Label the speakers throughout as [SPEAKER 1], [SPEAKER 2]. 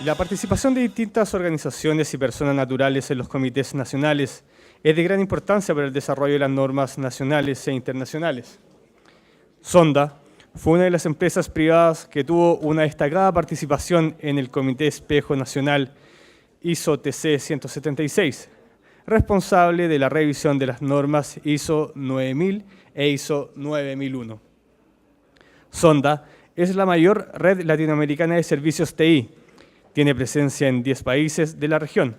[SPEAKER 1] La participación de distintas organizaciones y personas naturales en los comités nacionales es de gran importancia para el desarrollo de las normas nacionales e internacionales. Sonda fue una de las empresas privadas que tuvo una destacada participación en el Comité Espejo Nacional ISO TC 176, responsable de la revisión de las normas ISO 9000 e ISO 9001. Sonda es la mayor red latinoamericana de servicios TI. Tiene presencia en 10 países de la región,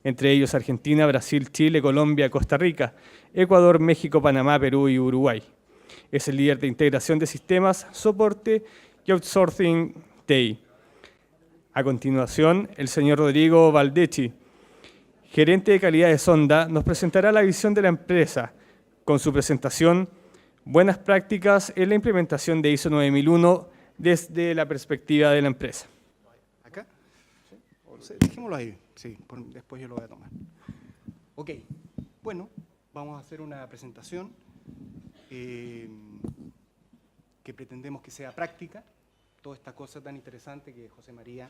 [SPEAKER 1] entre ellos Argentina, Brasil, Chile, Colombia, Costa Rica, Ecuador, México, Panamá, Perú y Uruguay. Es el líder de integración de sistemas, soporte y outsourcing TI. A continuación, el señor Rodrigo Valdechi, gerente de calidad de Sonda, nos presentará la visión de la empresa con su presentación Buenas prácticas en la implementación de ISO 9001 desde la perspectiva de la empresa.
[SPEAKER 2] ¿Acá? ¿Sí? Dejémoslo ahí, sí, después yo lo voy a tomar. Ok, bueno, vamos a hacer una presentación que pretendemos que sea práctica, toda esta cosa tan interesante que José María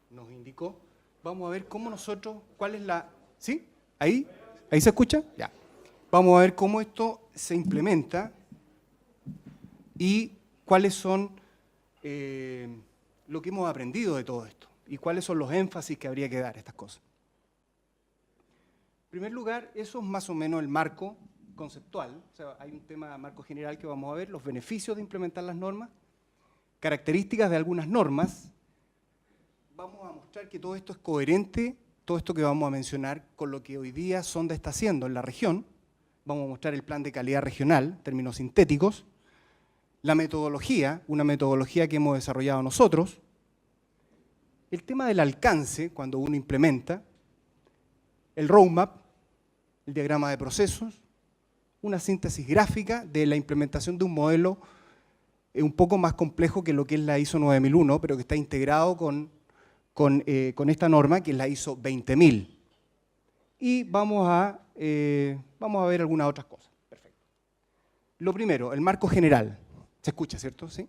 [SPEAKER 2] nos indicó. Vamos a ver cómo nosotros, cuál es la... ¿Sí? ¿Ahí? ¿Ahí se escucha? Ya. Vamos a ver cómo esto se implementa y cuáles son lo que hemos aprendido de todo esto y cuáles son los énfasis que habría que dar a estas cosas. En primer lugar, eso es más o menos el marco conceptual. O sea, hay un tema marco general que vamos a ver, los beneficios de implementar las normas, características de algunas normas. Vamos a mostrar que todo esto es coherente, todo esto que vamos a mencionar, con lo que hoy día Sonda está haciendo en la región. Vamos a mostrar el plan de calidad regional, términos sintéticos, la metodología, una metodología que hemos desarrollado nosotros, el tema del alcance cuando uno implementa, el roadmap, el diagrama de procesos, una síntesis gráfica de la implementación de un modelo un poco más complejo que lo que es la ISO 9001, pero que está integrado con esta norma, que es la ISO 20000. Y vamos a ver algunas otras cosas. Perfecto. Lo primero, el marco general. ¿Se escucha, cierto? ¿Sí?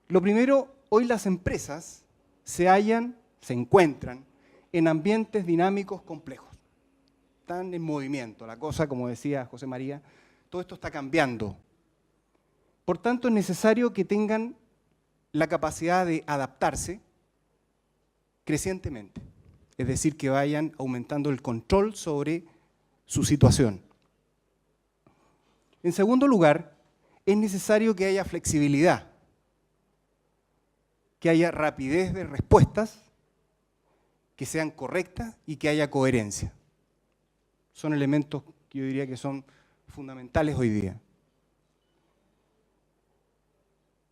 [SPEAKER 2] Lo primero, hoy las empresas se encuentran en ambientes dinámicos complejos. Están en movimiento. La cosa, como decía José María, todo esto está cambiando. Por tanto, es necesario que tengan la capacidad de adaptarse crecientemente. Es decir, que vayan aumentando el control sobre su situación. En segundo lugar, es necesario que haya flexibilidad, que haya rapidez de respuestas, que sean correctas y que haya coherencia. Son elementos que yo diría que son fundamentales hoy día.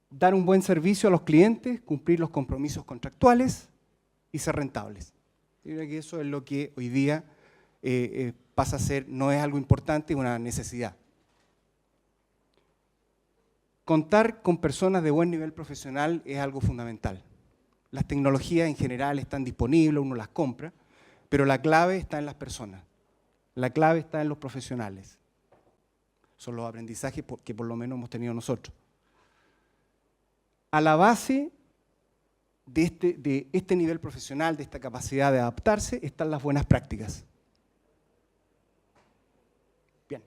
[SPEAKER 2] Dar un buen servicio a los clientes, cumplir los compromisos contractuales y ser rentables. Yo diría que eso es lo que hoy día pasa a ser, no es algo importante, es una necesidad. Contar con personas de buen nivel profesional es algo fundamental. Las tecnologías en general están disponibles, uno las compra, pero la clave está en las personas. La clave está en los profesionales. Son los aprendizajes que por lo menos hemos tenido nosotros. A la base de este nivel profesional, de esta capacidad de adaptarse, están las buenas prácticas. Bien.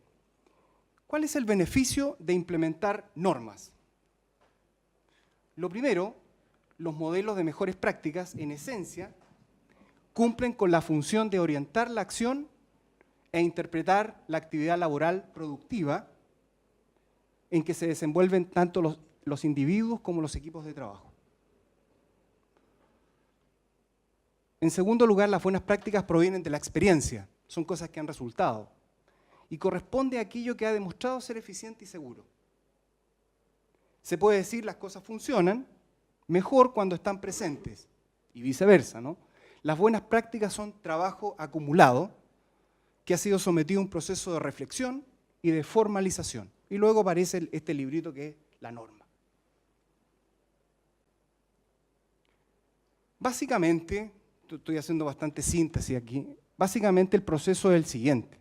[SPEAKER 2] ¿Cuál es el beneficio de implementar normas? Lo primero, los modelos de mejores prácticas, en esencia, cumplen con la función de orientar la acción e interpretar la actividad laboral productiva en que se desenvuelven tanto los individuos como los equipos de trabajo. En segundo lugar, las buenas prácticas provienen de la experiencia, son cosas que han resultado, y corresponde a aquello que ha demostrado ser eficiente y seguro. Se puede decir las cosas funcionan mejor cuando están presentes, y viceversa, ¿no? Las buenas prácticas son trabajo acumulado que ha sido sometido a un proceso de reflexión y de formalización. Y luego aparece este librito que es la norma. Básicamente, estoy haciendo bastante síntesis aquí, básicamente el proceso es el siguiente.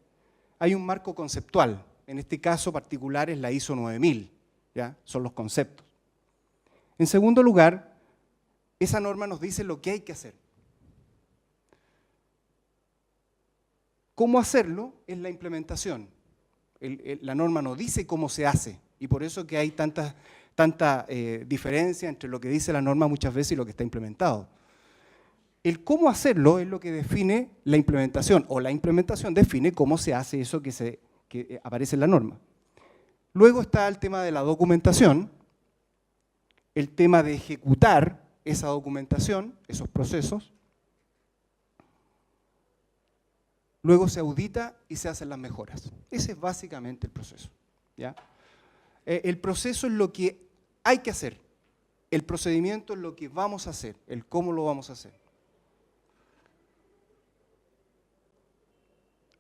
[SPEAKER 2] Hay un marco conceptual, en este caso particular es la ISO 9000, ¿ya? Son los conceptos. En segundo lugar, esa norma nos dice lo que hay que hacer. ¿Cómo hacerlo? Es la implementación. La norma no dice cómo se hace, y por eso que hay tanta diferencia entre lo que dice la norma muchas veces y lo que está implementado. El cómo hacerlo es lo que define la implementación, o la implementación define cómo se hace eso que aparece en la norma. Luego está el tema de la documentación, el tema de ejecutar esa documentación, esos procesos. Luego se audita y se hacen las mejoras. Ese es básicamente el proceso, ¿ya? El proceso es lo que hay que hacer. El procedimiento es lo que vamos a hacer, el cómo lo vamos a hacer.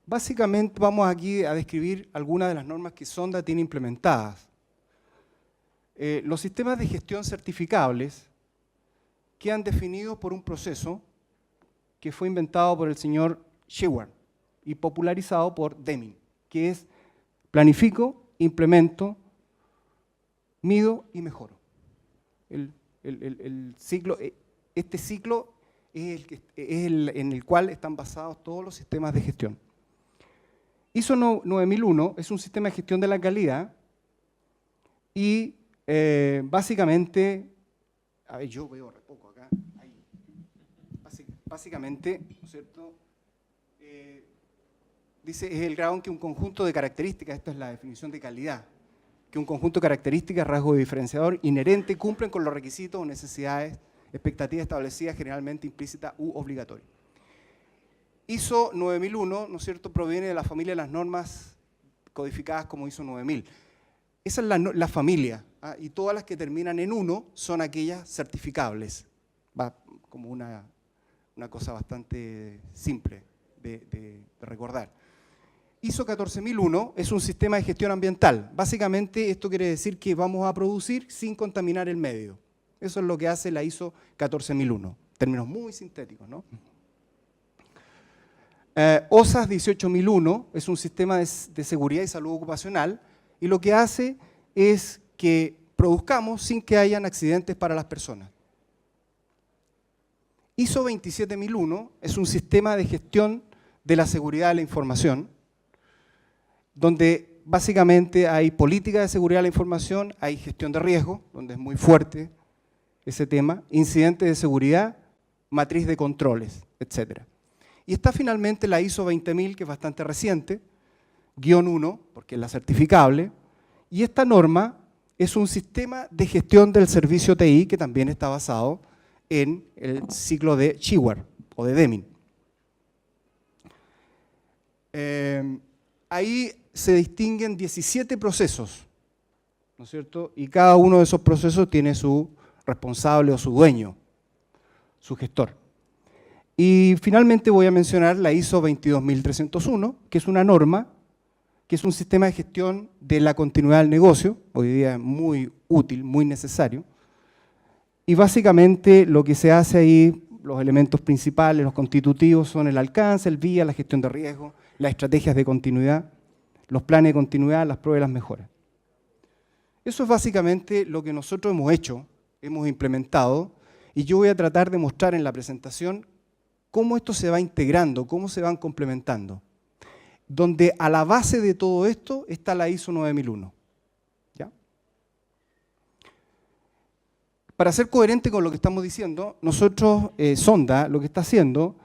[SPEAKER 2] Básicamente vamos aquí a describir algunas de las normas que Sonda tiene implementadas. Los sistemas de gestión certificables quedan definidos por un proceso que fue inventado por el señor Sheward y popularizado por Deming, que es planifico, implemento, mido y mejoro. Este ciclo es el en el cual están basados todos los sistemas de gestión. ISO 9001 es un sistema de gestión de la calidad y básicamente, a ver, yo veo re poco acá, ahí. Básicamente, ¿no es cierto? Dice, es el grado en que un conjunto de características, esto es la definición de calidad, que un conjunto de características, rasgo de diferenciador inherente cumplen con los requisitos o necesidades, expectativas establecidas generalmente implícitas u obligatorias. ISO 9001, ¿no es cierto?, proviene de la familia de las normas codificadas como ISO 9000. Esa es la familia, ¿ah? Y todas las que terminan en 1 son aquellas certificables. Va como una cosa bastante simple de recordar. ISO 14001 es un sistema de gestión ambiental. Básicamente esto quiere decir que vamos a producir sin contaminar el medio. Eso es lo que hace la ISO 14001. Términos muy sintéticos, ¿no? OSAS 18001 es un sistema de seguridad y salud ocupacional y lo que hace es que produzcamos sin que hayan accidentes para las personas. ISO 27001 es un sistema de gestión de la seguridad de la información, donde básicamente hay política de seguridad de la información, hay gestión de riesgo, donde es muy fuerte ese tema, incidentes de seguridad, matriz de controles, etc. Y está finalmente la ISO 20000, que es bastante reciente, _1, porque es la certificable, y esta norma es un sistema de gestión del servicio TI que también está basado en el ciclo de Sheward o de Deming. Ahí se distinguen 17 procesos, ¿no es cierto? Y cada uno de esos procesos tiene su responsable o su dueño, su gestor. Y finalmente voy a mencionar la ISO 22301, que es una norma, que es un sistema de gestión de la continuidad del negocio, hoy día es muy útil, muy necesario. Y básicamente lo que se hace ahí, los elementos principales, los constitutivos, son el alcance, el vía, la gestión de riesgo, las estrategias de continuidad, los planes de continuidad, las pruebas y las mejoras. Eso es básicamente lo que nosotros hemos hecho, hemos implementado, y yo voy a tratar de mostrar en la presentación cómo esto se va integrando, cómo se van complementando. Donde a la base de todo esto está la ISO 9001. ¿Ya? Para ser coherente con lo que estamos diciendo, nosotros, Sonda, lo que está haciendo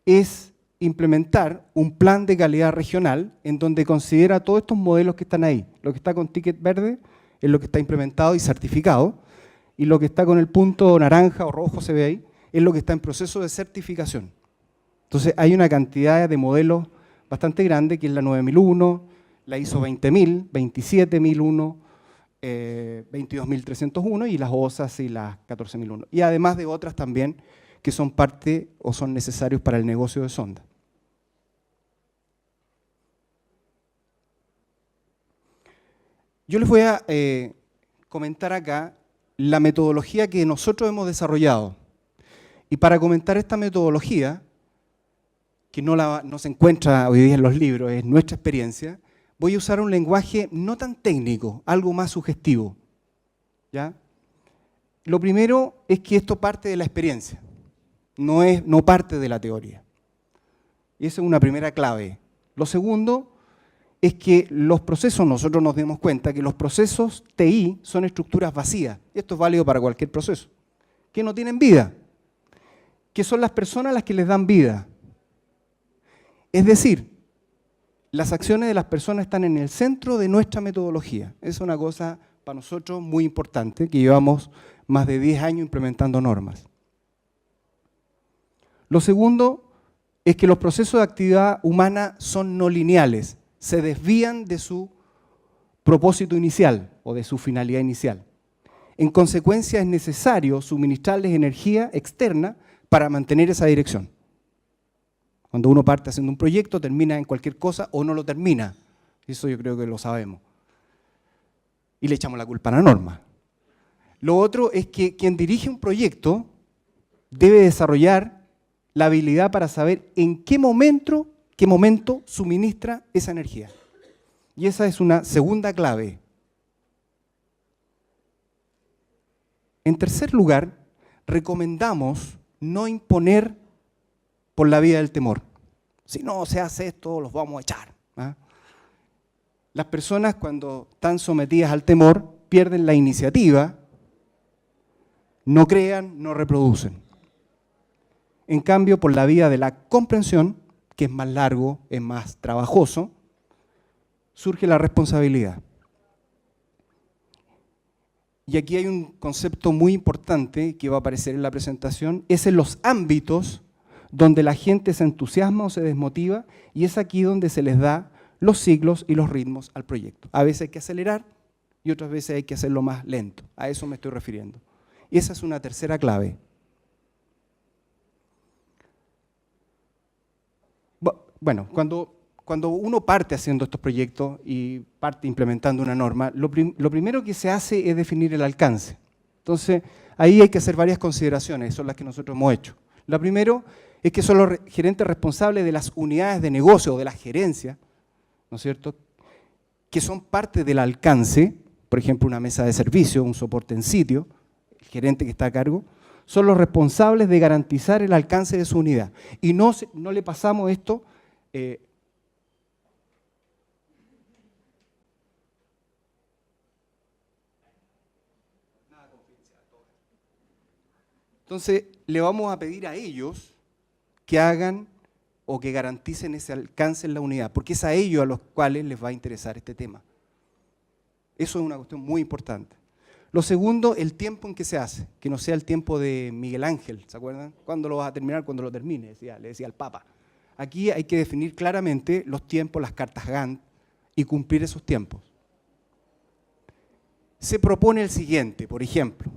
[SPEAKER 2] es implementar un plan de calidad regional en donde considera todos estos modelos que están ahí. Lo que está con ticket verde es lo que está implementado y certificado, y lo que está con el punto naranja o rojo, se ve ahí, es lo que está en proceso de certificación. Entonces hay una cantidad de modelos bastante grande, que es la 9001, la ISO 20000, 27001, 22301 y las OSAS y las 14001. Y además de otras también que son parte o son necesarios para el negocio de Sonda. Yo les voy a comentar acá la metodología que nosotros hemos desarrollado. Y para comentar esta metodología, que no se encuentra hoy día en los libros, es nuestra experiencia, voy a usar un lenguaje no tan técnico, algo más sugestivo, ¿ya? Lo primero es que esto parte de la experiencia, no parte de la teoría. Y esa es una primera clave. Lo segundo es que los procesos, nosotros nos demos cuenta que los procesos TI son estructuras vacías. Y esto es válido para cualquier proceso. Que no tienen vida. Que son las personas las que les dan vida. Es decir, las acciones de las personas están en el centro de nuestra metodología. Es una cosa para nosotros muy importante, que llevamos más de 10 años implementando normas. Lo segundo es que los procesos de actividad humana son no lineales, se desvían de su propósito inicial o de su finalidad inicial. En consecuencia, es necesario suministrarles energía externa para mantener esa dirección. Cuando uno parte haciendo un proyecto, termina en cualquier cosa o no lo termina. Eso yo creo que lo sabemos. Y le echamos la culpa a la norma. Lo otro es que quien dirige un proyecto debe desarrollar la habilidad para saber en qué momento suministra esa energía. Y esa es una segunda clave. En tercer lugar, recomendamos no imponer por la vía del temor. Si no se hace esto, los vamos a echar. ¿Ah? Las personas cuando están sometidas al temor pierden la iniciativa, no crean, no reproducen. En cambio, por la vía de la comprensión, que es más largo, es más trabajoso, surge la responsabilidad. Y aquí hay un concepto muy importante que va a aparecer en la presentación, es en los ámbitos donde la gente se entusiasma o se desmotiva, y es aquí donde se les da los ciclos y los ritmos al proyecto. A veces hay que acelerar y otras veces hay que hacerlo más lento. A eso me estoy refiriendo. Y esa es una tercera clave. Bueno, cuando uno parte haciendo estos proyectos y parte implementando una norma, lo primero que se hace es definir el alcance. Entonces, ahí hay que hacer varias consideraciones, son las que nosotros hemos hecho. La primera es que son los gerentes responsables de las unidades de negocio o de la gerencia, ¿no es cierto?, que son parte del alcance, por ejemplo, una mesa de servicio, un soporte en sitio, el gerente que está a cargo, son los responsables de garantizar el alcance de su unidad. Y no le pasamos esto entonces, le vamos a pedir a ellos que hagan o que garanticen ese alcance en la unidad, porque es a ellos a los cuales les va a interesar este tema. Eso es una cuestión muy importante. Lo segundo, el tiempo en que se hace, que no sea el tiempo de Miguel Ángel, ¿se acuerdan? ¿Cuándo lo vas a terminar? Cuando lo termine, le decía al Papa. Aquí hay que definir claramente los tiempos, las cartas Gantt, y cumplir esos tiempos. Se propone el siguiente, por ejemplo,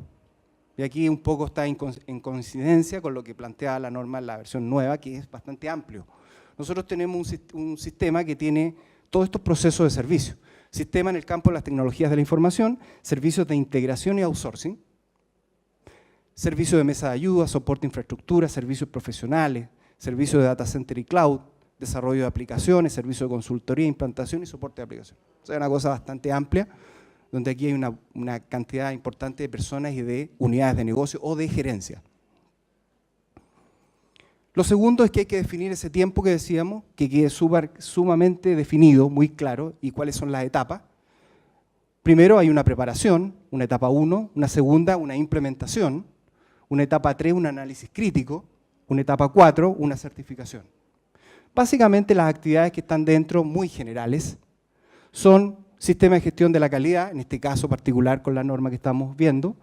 [SPEAKER 2] y aquí un poco está en coincidencia con lo que plantea la norma en la versión nueva, que es bastante amplio. Nosotros tenemos un sistema que tiene todos estos procesos de servicio. Sistema en el campo de las tecnologías de la información, servicios de integración y outsourcing, servicios de mesa de ayuda, soporte de infraestructura, servicios profesionales, servicios de data center y cloud, desarrollo de aplicaciones, servicios de consultoría, implantación y soporte de aplicaciones. O sea, es una cosa bastante amplia, donde aquí hay una cantidad importante de personas y de unidades de negocio o de gerencia. Lo segundo es que hay que definir ese tiempo que decíamos, que quede sumamente definido, muy claro, y cuáles son las etapas. Primero hay una preparación, una etapa 1, una segunda, una implementación, una etapa 3, un análisis crítico, una etapa 4, una certificación. Básicamente las actividades que están dentro, muy generales, son sistema de gestión de la calidad, en este caso particular con la norma que estamos viendo.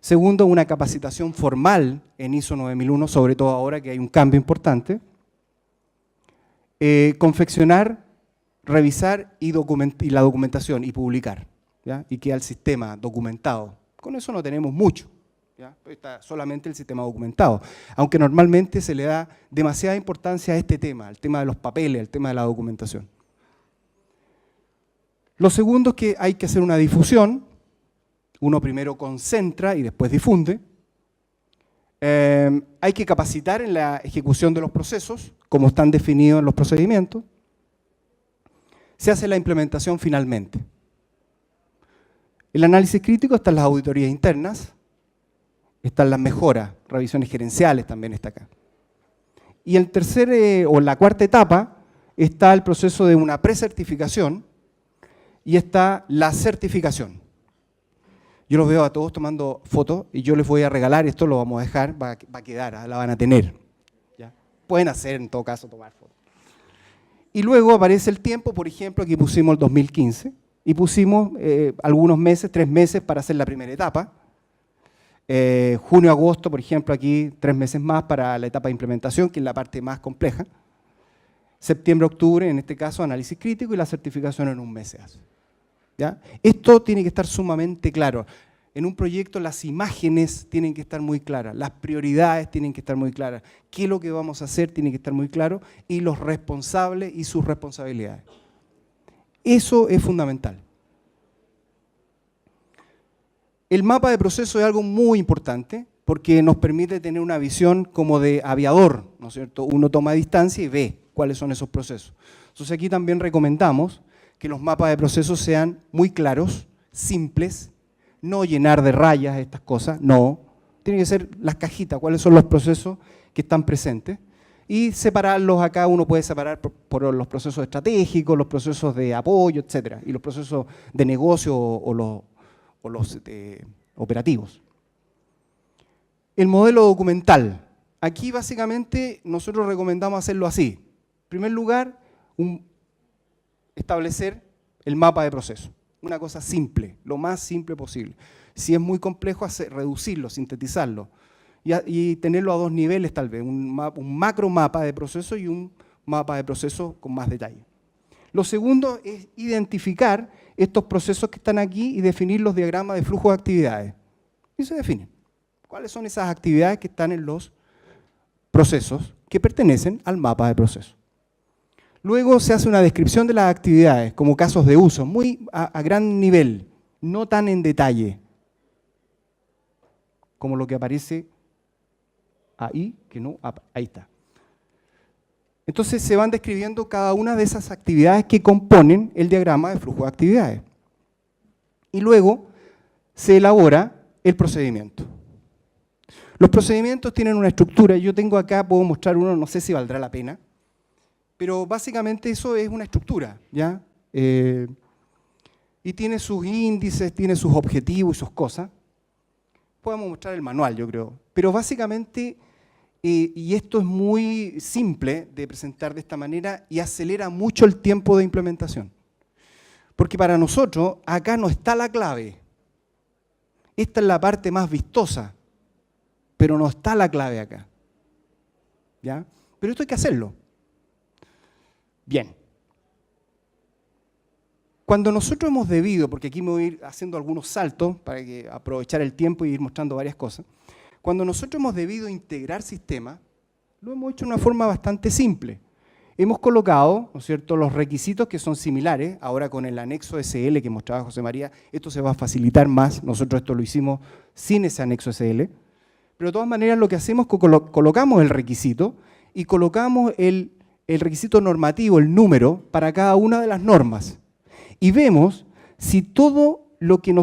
[SPEAKER 2] Segundo, una capacitación formal en ISO 9001, sobre todo ahora que hay un cambio importante. Confeccionar, revisar y la documentación y publicar, ¿ya? Y queda el sistema documentado. Con eso no tenemos mucho, ¿ya? Está solamente el sistema documentado, aunque normalmente se le da demasiada importancia a este tema, al tema de los papeles, al tema de la documentación. Lo segundo es que hay que hacer una difusión. Uno primero concentra y después difunde. Hay que capacitar en la ejecución de los procesos, como están definidos en los procedimientos. Se hace la implementación finalmente. El análisis crítico están las auditorías internas, están las mejoras, revisiones gerenciales también está acá. Y el tercer, o la cuarta etapa, está el proceso de una precertificación y está la certificación. Yo los veo a todos tomando fotos y yo les voy a regalar, esto lo vamos a dejar, va a quedar, la van a tener. ¿Ya? Pueden hacer en todo caso tomar fotos. Y luego aparece el tiempo, por ejemplo, aquí pusimos el 2015 y pusimos algunos meses, 3 meses para hacer la primera etapa. Junio, agosto, por ejemplo, aquí 3 meses más para la etapa de implementación, que es la parte más compleja. Septiembre, octubre, en este caso, análisis crítico y la certificación en 1 mes se hace. ¿Ya? Esto tiene que estar sumamente claro. En un proyecto las imágenes tienen que estar muy claras, las prioridades tienen que estar muy claras, qué es lo que vamos a hacer tiene que estar muy claro y los responsables y sus responsabilidades. Eso es fundamental. El mapa de proceso es algo muy importante porque nos permite tener una visión como de aviador, ¿no es cierto? Uno toma distancia y ve cuáles son esos procesos. Entonces aquí también recomendamos que los mapas de procesos sean muy claros, simples, no llenar de rayas estas cosas, no. Tienen que ser las cajitas, cuáles son los procesos que están presentes. Y separarlos acá, uno puede separar por los procesos estratégicos, los procesos de apoyo, etcétera, y los procesos de negocio o los operativos. El modelo documental. Aquí básicamente nosotros recomendamos hacerlo así. En primer lugar, establecer el mapa de proceso. Una cosa simple, lo más simple posible. Si es muy complejo, reducirlo, sintetizarlo. Y tenerlo a 2 niveles tal vez, un macro mapa de proceso y un mapa de proceso con más detalle. Lo segundo es identificar estos procesos que están aquí y definir los diagramas de flujo de actividades. Y se definen. ¿Cuáles son esas actividades que están en los procesos que pertenecen al mapa de proceso? Luego se hace una descripción de las actividades como casos de uso, muy a gran nivel, no tan en detalle, como lo que aparece ahí, que no, ahí está. Entonces se van describiendo cada una de esas actividades que componen el diagrama de flujo de actividades. Y luego se elabora el procedimiento. Los procedimientos tienen una estructura, yo tengo acá, puedo mostrar uno, no sé si valdrá la pena, pero básicamente eso es una estructura, ¿ya? Y tiene sus índices, tiene sus objetivos y sus cosas. Podemos mostrar el manual, yo creo. Pero básicamente, y esto es muy simple de presentar de esta manera y acelera mucho el tiempo de implementación. Porque para nosotros, acá no está la clave. Esta es la parte más vistosa, pero no está la clave acá. ¿Ya? Pero esto hay que hacerlo. Bien. Cuando nosotros hemos debido, porque aquí me voy a ir haciendo algunos saltos para aprovechar el tiempo y ir mostrando varias cosas, cuando nosotros hemos debido integrar sistemas, lo hemos hecho de una forma bastante simple. Hemos colocado, ¿no es cierto?, los requisitos que son similares, ahora con el anexo SL que mostraba José María, esto se va a facilitar más, nosotros esto lo hicimos sin ese anexo SL, pero de todas maneras lo que hacemos es que colocamos el requisito y colocamos el requisito normativo, el número, para cada una de las normas. Y vemos si todo lo que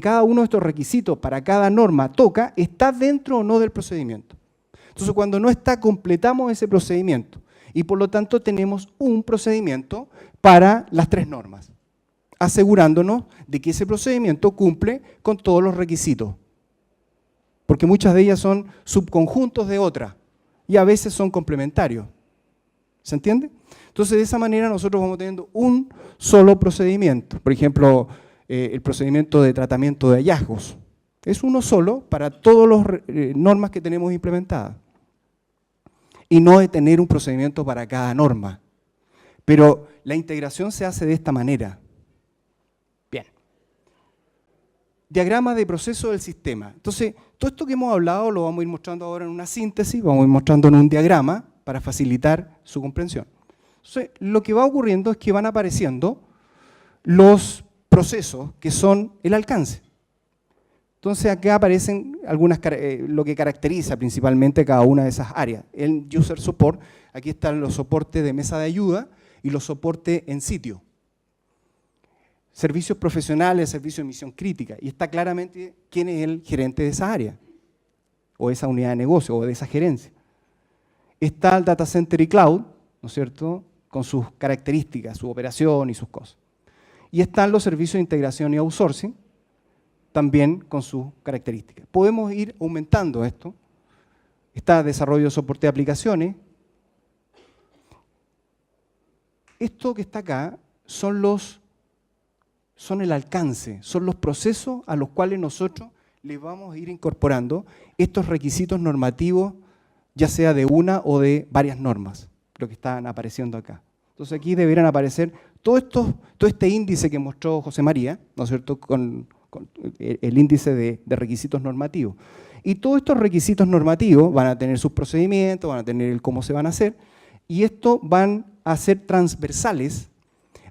[SPEAKER 2] cada uno de estos requisitos para cada norma toca, está dentro o no del procedimiento. Entonces, cuando no está, completamos ese procedimiento. Y por lo tanto, tenemos un procedimiento para las 3 normas, asegurándonos de que ese procedimiento cumple con todos los requisitos. Porque muchas de ellas son subconjuntos de otras y a veces son complementarios. ¿Se entiende? Entonces, de esa manera nosotros vamos teniendo un solo procedimiento. Por ejemplo, el procedimiento de tratamiento de hallazgos. Es uno solo para todas las normas que tenemos implementadas. Y no de tener un procedimiento para cada norma. Pero la integración se hace de esta manera. Bien. Diagrama de proceso del sistema. Entonces, todo esto que hemos hablado lo vamos a ir mostrando ahora en una síntesis, vamos a ir mostrando en un diagrama para facilitar su comprensión. Entonces, lo que va ocurriendo es que van apareciendo los procesos que son el alcance. Entonces, acá aparecen lo que caracteriza principalmente cada una de esas áreas. El User Support, aquí están los soportes de mesa de ayuda y los soportes en sitio. servicios profesionales, servicios de misión crítica, y está claramente quién es el gerente de esa área, o de esa unidad de negocio, o de esa gerencia. Está el data center y cloud, ¿no es cierto?, con sus características, su operación y sus cosas. Y están los servicios de integración y outsourcing, también con sus características. Podemos ir aumentando esto. Está desarrollo de soporte de aplicaciones. Esto que está acá son el alcance, son los procesos a los cuales nosotros les vamos a ir incorporando estos requisitos normativos, ya sea de una o de varias normas, lo que están apareciendo acá. Entonces aquí deberán aparecer todo este índice que mostró José María, ¿no es cierto?, con el índice de requisitos normativos. Y todos estos requisitos normativos van a tener sus procedimientos, van a tener el cómo se van a hacer, y esto van a ser transversales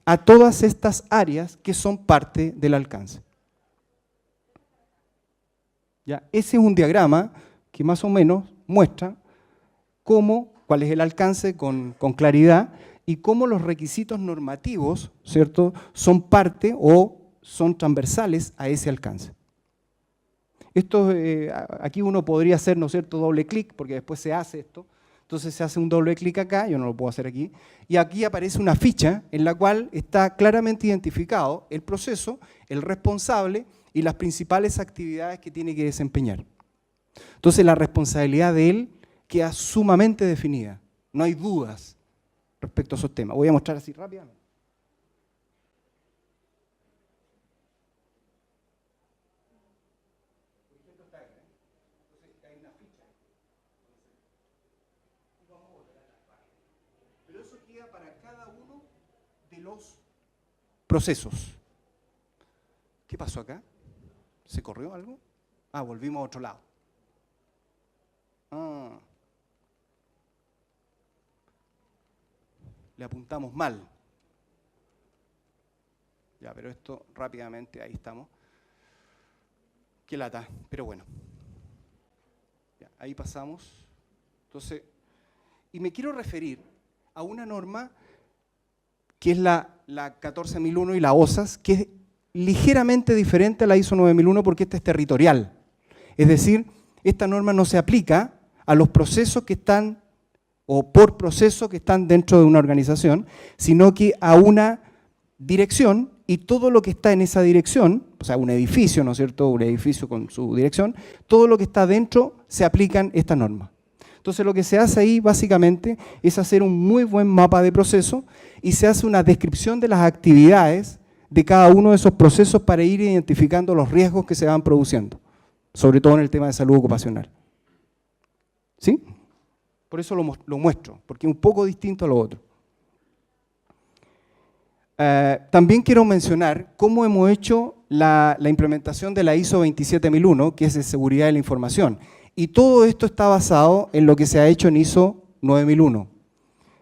[SPEAKER 2] a todas estas áreas que son parte del alcance. ¿Ya? Ese es un diagrama que más o menos muestra cuál es el alcance con claridad y cómo los requisitos normativos, ¿cierto?, son parte o son transversales a ese alcance. Esto, aquí uno podría hacer, ¿no es cierto?, doble clic, porque después se hace esto. Entonces se hace un doble clic acá, yo no lo puedo hacer aquí, y aquí aparece una ficha en la cual está claramente identificado el proceso, el responsable y las principales actividades que tiene que desempeñar. Entonces la responsabilidad de él queda sumamente definida, no hay dudas respecto a esos temas. Voy a mostrar así rápidamente. Pero eso queda para cada uno de los procesos. ¿Qué pasó acá? ¿Se corrió algo? Ah, volvimos a otro lado. Le apuntamos mal. Ya, pero esto rápidamente, ahí estamos. Qué lata, pero bueno. Ya, ahí pasamos. Entonces, y me quiero referir a una norma que es la 14001 y la OSAS, que es ligeramente diferente a la ISO 9001 porque esta es territorial. Es decir, esta norma no se aplica a los procesos que están, o por procesos que están dentro de una organización, sino que a una dirección y todo lo que está en esa dirección, o sea, un edificio, ¿no es cierto?, un edificio con su dirección, todo lo que está dentro se aplican estas normas. Entonces lo que se hace ahí básicamente es hacer un muy buen mapa de procesos y se hace una descripción de las actividades de cada uno de esos procesos para ir identificando los riesgos que se van produciendo, sobre todo en el tema de salud ocupacional. ¿Sí? Por eso lo muestro, porque es un poco distinto a lo otro. También quiero mencionar cómo hemos hecho la implementación de la ISO 27001, que es de seguridad de la información. Y todo esto está basado en lo que se ha hecho en ISO 9001.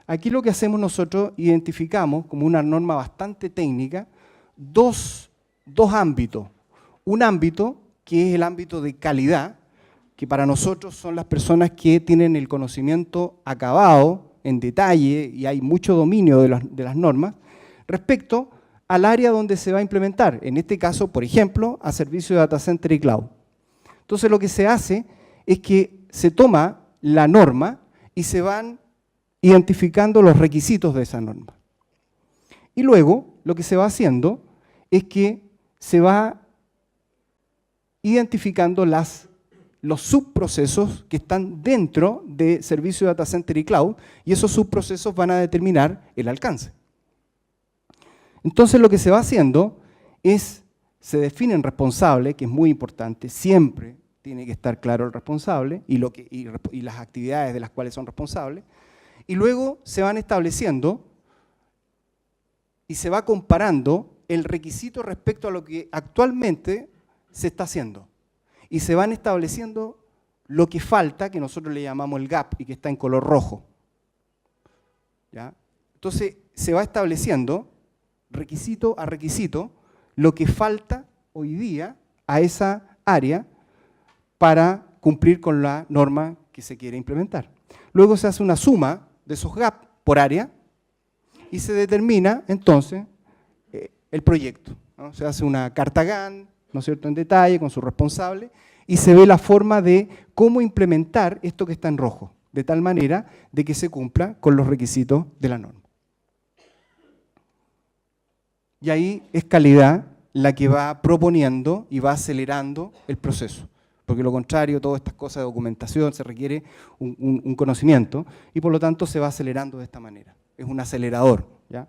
[SPEAKER 2] Aquí lo que hacemos nosotros, identificamos como una norma bastante técnica, dos ámbitos. Un ámbito que es el ámbito de calidad, que para nosotros son las personas que tienen el conocimiento acabado, en detalle, y hay mucho dominio de las normas, respecto al área donde se va a implementar. En este caso, por ejemplo, a servicio de data center y cloud. Entonces lo que se hace es que se toma la norma y se van identificando los requisitos de esa norma. Y luego lo que se va haciendo es que se va identificando los subprocesos que están dentro de servicio de data center y cloud, y esos subprocesos van a determinar el alcance. Entonces lo que se va haciendo es, se definen responsables, que es muy importante, siempre tiene que estar claro el responsable y las actividades de las cuales son responsables, y luego se van estableciendo y se va comparando el requisito respecto a lo que actualmente se está haciendo. Y se van estableciendo lo que falta, que nosotros le llamamos el gap y que está en color rojo. ¿Ya? Entonces se va estableciendo requisito a requisito lo que falta hoy día a esa área para cumplir con la norma que se quiere implementar. Luego se hace una suma de esos gaps por área y se determina entonces el proyecto. ¿no? Se hace una carta GAN, ¿no es cierto?, en detalle, con su responsable, y se ve la forma de cómo implementar esto que está en rojo, de tal manera de que se cumpla con los requisitos de la norma. Y ahí es calidad la que va proponiendo y va acelerando el proceso. Porque lo contrario, todas estas cosas de documentación, se requiere un conocimiento y por lo tanto se va acelerando de esta manera. Es un acelerador, ¿ya?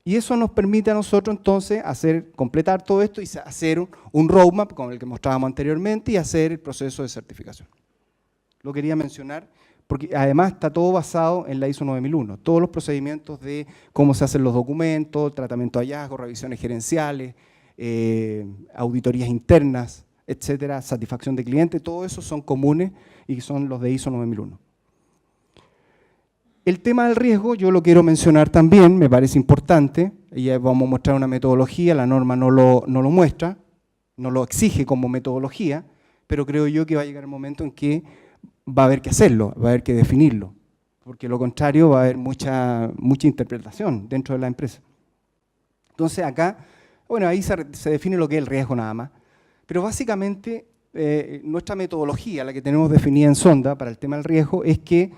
[SPEAKER 2] Y eso nos permite a nosotros entonces completar todo esto y hacer un roadmap con el que mostrábamos anteriormente y hacer el proceso de certificación. Lo quería mencionar porque además está todo basado en la ISO 9001. Todos los procedimientos de cómo se hacen los documentos, tratamiento de hallazgos, revisiones gerenciales, auditorías internas, etcétera, satisfacción de cliente, todo eso son comunes y son los de ISO 9001. El tema del riesgo yo lo quiero mencionar también, me parece importante, y vamos a mostrar una metodología, la norma no lo muestra, no lo exige como metodología, pero creo yo que va a llegar el momento en que va a haber que hacerlo, va a haber que definirlo, porque lo contrario va a haber mucha interpretación dentro de la empresa. Entonces acá, bueno, ahí se define lo que es el riesgo nada más, pero básicamente nuestra metodología, la que tenemos definida en Sonda para el tema del riesgo, es que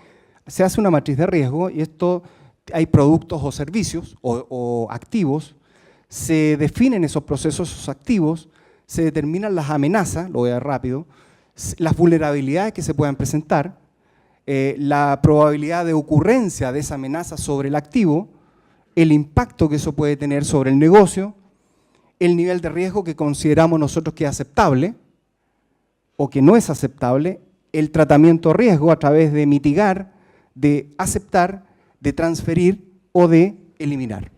[SPEAKER 2] se hace una matriz de riesgo y esto hay productos o servicios o activos, se definen esos procesos, esos activos, se determinan las amenazas, lo voy a dar rápido, las vulnerabilidades que se puedan presentar, la probabilidad de ocurrencia de esa amenaza sobre el activo, el impacto que eso puede tener sobre el negocio, el nivel de riesgo que consideramos nosotros que es aceptable o que no es aceptable, el tratamiento de riesgo a través de mitigar, de aceptar, de transferir o de eliminar.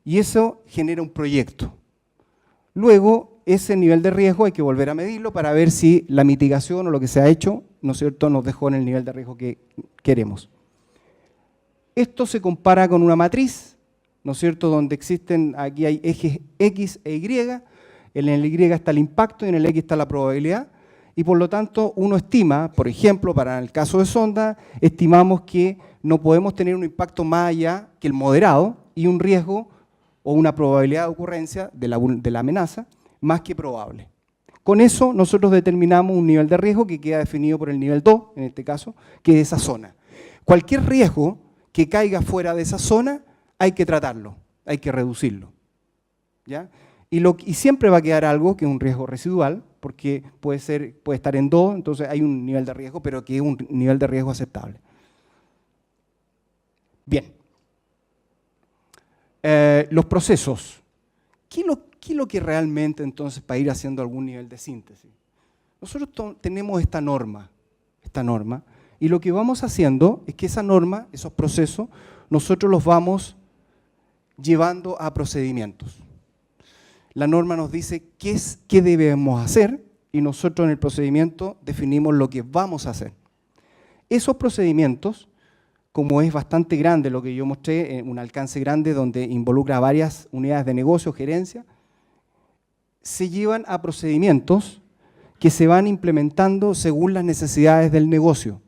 [SPEAKER 2] Y eso genera un proyecto. Luego, ese nivel de riesgo hay que volver a medirlo para ver si la mitigación o lo que se ha hecho, ¿no es cierto?, nos dejó en el nivel de riesgo que queremos. Esto se compara con una matriz, ¿no es cierto?, donde existen, aquí hay ejes X e Y, en el Y está el impacto y en el X está la probabilidad, y por lo tanto uno estima, por ejemplo, para el caso de Sonda, estimamos que no podemos tener un impacto más allá que el moderado y un riesgo o una probabilidad de ocurrencia de la amenaza más que probable. Con eso nosotros determinamos un nivel de riesgo que queda definido por el nivel 2, en este caso, que es esa zona. Cualquier riesgo que caiga fuera de esa zona hay que tratarlo, hay que reducirlo, ¿ya? Y siempre va a quedar algo que es un riesgo residual, porque puede estar en 2, entonces hay un nivel de riesgo, pero que es un nivel de riesgo aceptable. Bien. Los procesos. ¿Qué es lo que realmente, entonces, para ir haciendo algún nivel de síntesis? Nosotros tenemos esta norma, y lo que vamos haciendo es que esa norma, esos procesos, nosotros los vamos llevando a procedimientos. La norma nos dice qué debemos hacer y nosotros en el procedimiento definimos lo que vamos a hacer. Esos procedimientos, como es bastante grande lo que yo mostré, un alcance grande donde involucra varias unidades de negocio, gerencia, se llevan a procedimientos que se van implementando según las necesidades del negocio.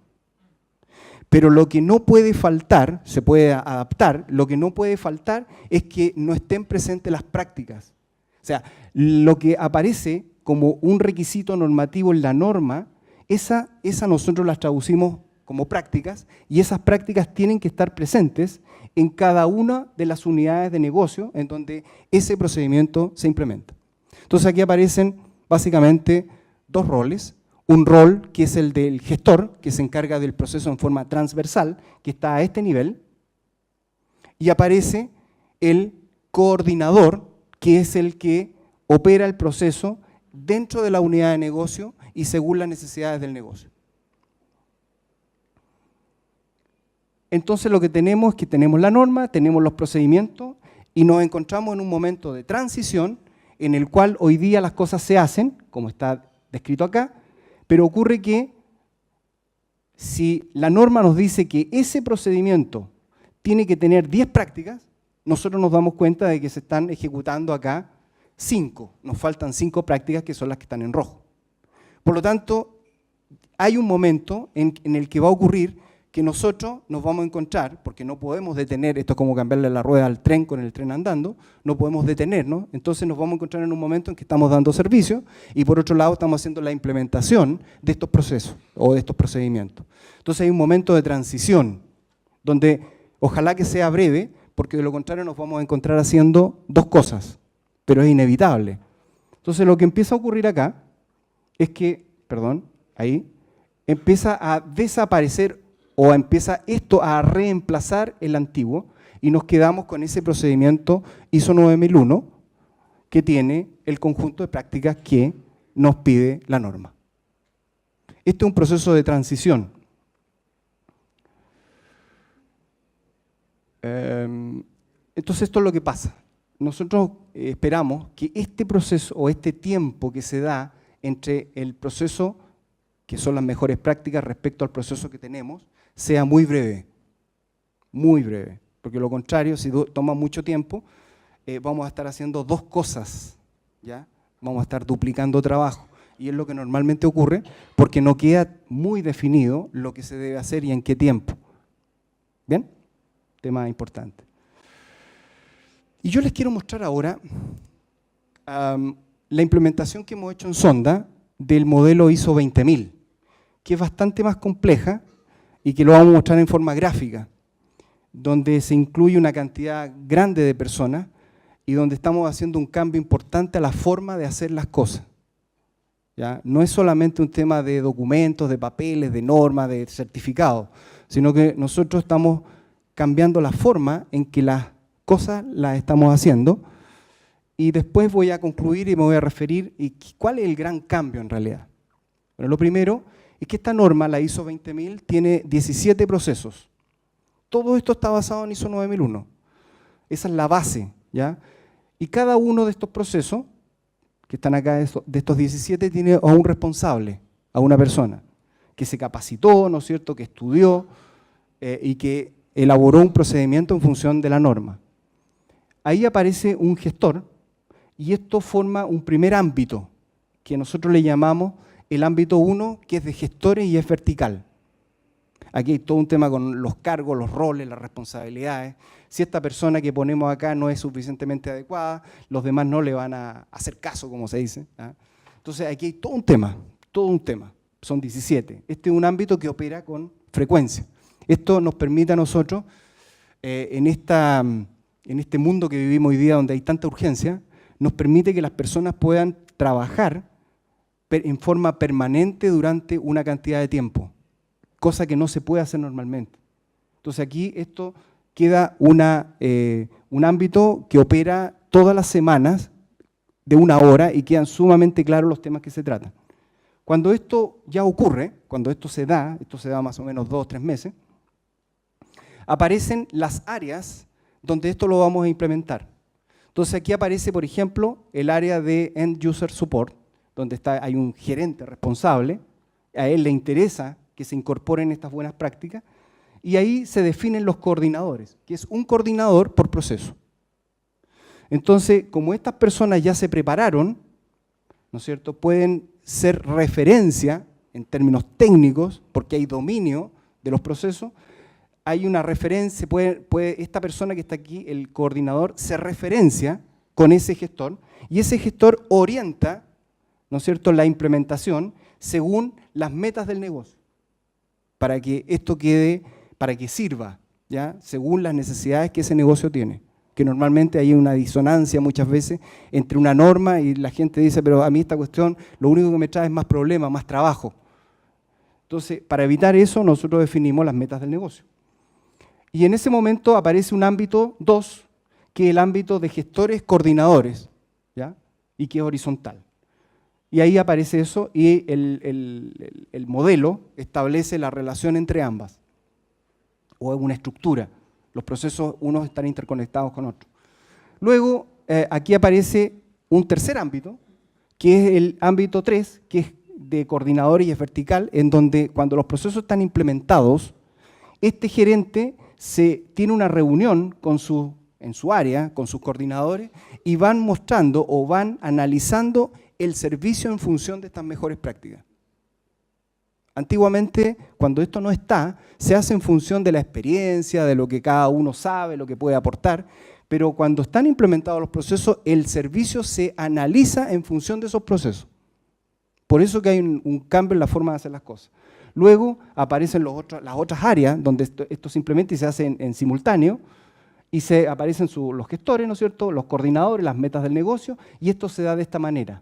[SPEAKER 2] Pero lo que no puede faltar, se puede adaptar, lo que no puede faltar es que no estén presentes las prácticas. O sea, lo que aparece como un requisito normativo en la norma, esa nosotros las traducimos como prácticas y esas prácticas tienen que estar presentes en cada una de las unidades de negocio en donde ese procedimiento se implementa. Entonces aquí aparecen básicamente dos roles. Un rol que es el del gestor, que se encarga del proceso en forma transversal, que está a este nivel, y aparece el coordinador, que es el que opera el proceso dentro de la unidad de negocio y según las necesidades del negocio. Entonces lo que tenemos es que tenemos la norma, tenemos los procedimientos y nos encontramos en un momento de transición en el cual hoy día las cosas se hacen, como está descrito acá, pero ocurre que si la norma nos dice que ese procedimiento tiene que tener 10 prácticas, nosotros nos damos cuenta de que se están ejecutando acá 5, nos faltan 5 prácticas que son las que están en rojo. Por lo tanto, hay un momento en el que va a ocurrir que nosotros nos vamos a encontrar, porque no podemos detener, esto es como cambiarle la rueda al tren con el tren andando, no podemos detenernos, entonces nos vamos a encontrar en un momento en que estamos dando servicio y por otro lado estamos haciendo la implementación de estos procesos o de estos procedimientos. Entonces hay un momento de transición, donde ojalá que sea breve, porque de lo contrario nos vamos a encontrar haciendo dos cosas, pero es inevitable. Entonces lo que empieza a ocurrir acá es que, ahí, empieza a desaparecer o empieza esto a reemplazar el antiguo y nos quedamos con ese procedimiento ISO 9001 que tiene el conjunto de prácticas que nos pide la norma. Este es un proceso de transición. Entonces esto es lo que pasa. Nosotros esperamos que este proceso o este tiempo que se da entre el proceso, que son las mejores prácticas respecto al proceso que tenemos, sea muy breve, porque lo contrario, si toma mucho tiempo, vamos a estar haciendo dos cosas, ¿ya? Vamos a estar duplicando trabajo, y es lo que normalmente ocurre, porque no queda muy definido lo que se debe hacer y en qué tiempo. ¿Bien? Tema importante. Y yo les quiero mostrar ahora la implementación que hemos hecho en Sonda del modelo ISO 20000, que es bastante más compleja y que lo vamos a mostrar en forma gráfica, donde se incluye una cantidad grande de personas y donde estamos haciendo un cambio importante a la forma de hacer las cosas. ¿Ya? No es solamente un tema de documentos, de papeles, de normas, de certificados, sino que nosotros estamos cambiando la forma en que las cosas las estamos haciendo y después voy a concluir y me voy a referir a cuál es el gran cambio en realidad. Bueno, lo primero es que esta norma, la ISO 20000, tiene 17 procesos. Todo esto está basado en ISO 9001. Esa es la base, ¿ya? Y cada uno de estos procesos, que están acá, de estos 17, tiene a un responsable, a una persona, que se capacitó, ¿no es cierto?, que estudió y que elaboró un procedimiento en función de la norma. Ahí aparece un gestor y esto forma un primer ámbito, que nosotros le llamamos el ámbito 1, que es de gestores y es vertical. Aquí hay todo un tema con los cargos, los roles, las responsabilidades. Si esta persona que ponemos acá no es suficientemente adecuada, los demás no le van a hacer caso, como se dice. ¿Ah? Entonces aquí hay todo un tema. Son 17. Este es un ámbito que opera con frecuencia. Esto nos permite a nosotros, en este mundo que vivimos hoy día donde hay tanta urgencia, nos permite que las personas puedan trabajar en forma permanente durante una cantidad de tiempo, cosa que no se puede hacer normalmente. Entonces aquí esto queda un ámbito que opera todas las semanas de una hora y quedan sumamente claros los temas que se tratan. Cuando esto ya ocurre, cuando esto se da más o menos 2 o 3 meses, aparecen las áreas donde esto lo vamos a implementar. Entonces aquí aparece, por ejemplo, el área de End User Support, donde hay un gerente responsable, a él le interesa que se incorporen estas buenas prácticas, y ahí se definen los coordinadores, que es un coordinador por proceso. Entonces, como estas personas ya se prepararon, ¿no es cierto?, pueden ser referencia en términos técnicos, porque hay dominio de los procesos, hay una referencia, esta persona que está aquí, el coordinador, se referencia con ese gestor, y ese gestor orienta, ¿no es cierto?, la implementación según las metas del negocio, para que esto quede, para que sirva, ¿ya?, según las necesidades que ese negocio tiene. Que normalmente hay una disonancia muchas veces entre una norma y la gente dice, pero a mí esta cuestión lo único que me trae es más problemas, más trabajo. Entonces, para evitar eso, nosotros definimos las metas del negocio. Y en ese momento aparece un ámbito 2, que es el ámbito de gestores coordinadores, ¿ya?, y que es horizontal. Y ahí aparece eso y el modelo establece la relación entre ambas, o es una estructura. Los procesos, unos están interconectados con otros. Luego, aquí aparece un tercer ámbito, que es el ámbito 3, que es de coordinadores y es vertical, en donde cuando los procesos están implementados, este gerente tiene una reunión en su área, con sus coordinadores, y van mostrando o van analizando el servicio en función de estas mejores prácticas. Antiguamente, cuando esto no está, se hace en función de la experiencia, de lo que cada uno sabe, lo que puede aportar, pero cuando están implementados los procesos, el servicio se analiza en función de esos procesos. Por eso que hay un cambio en la forma de hacer las cosas. Luego aparecen las otras áreas donde esto se implementa y se hace en simultáneo, y aparecen los gestores, ¿no es cierto?, los coordinadores, las metas del negocio, y esto se da de esta manera.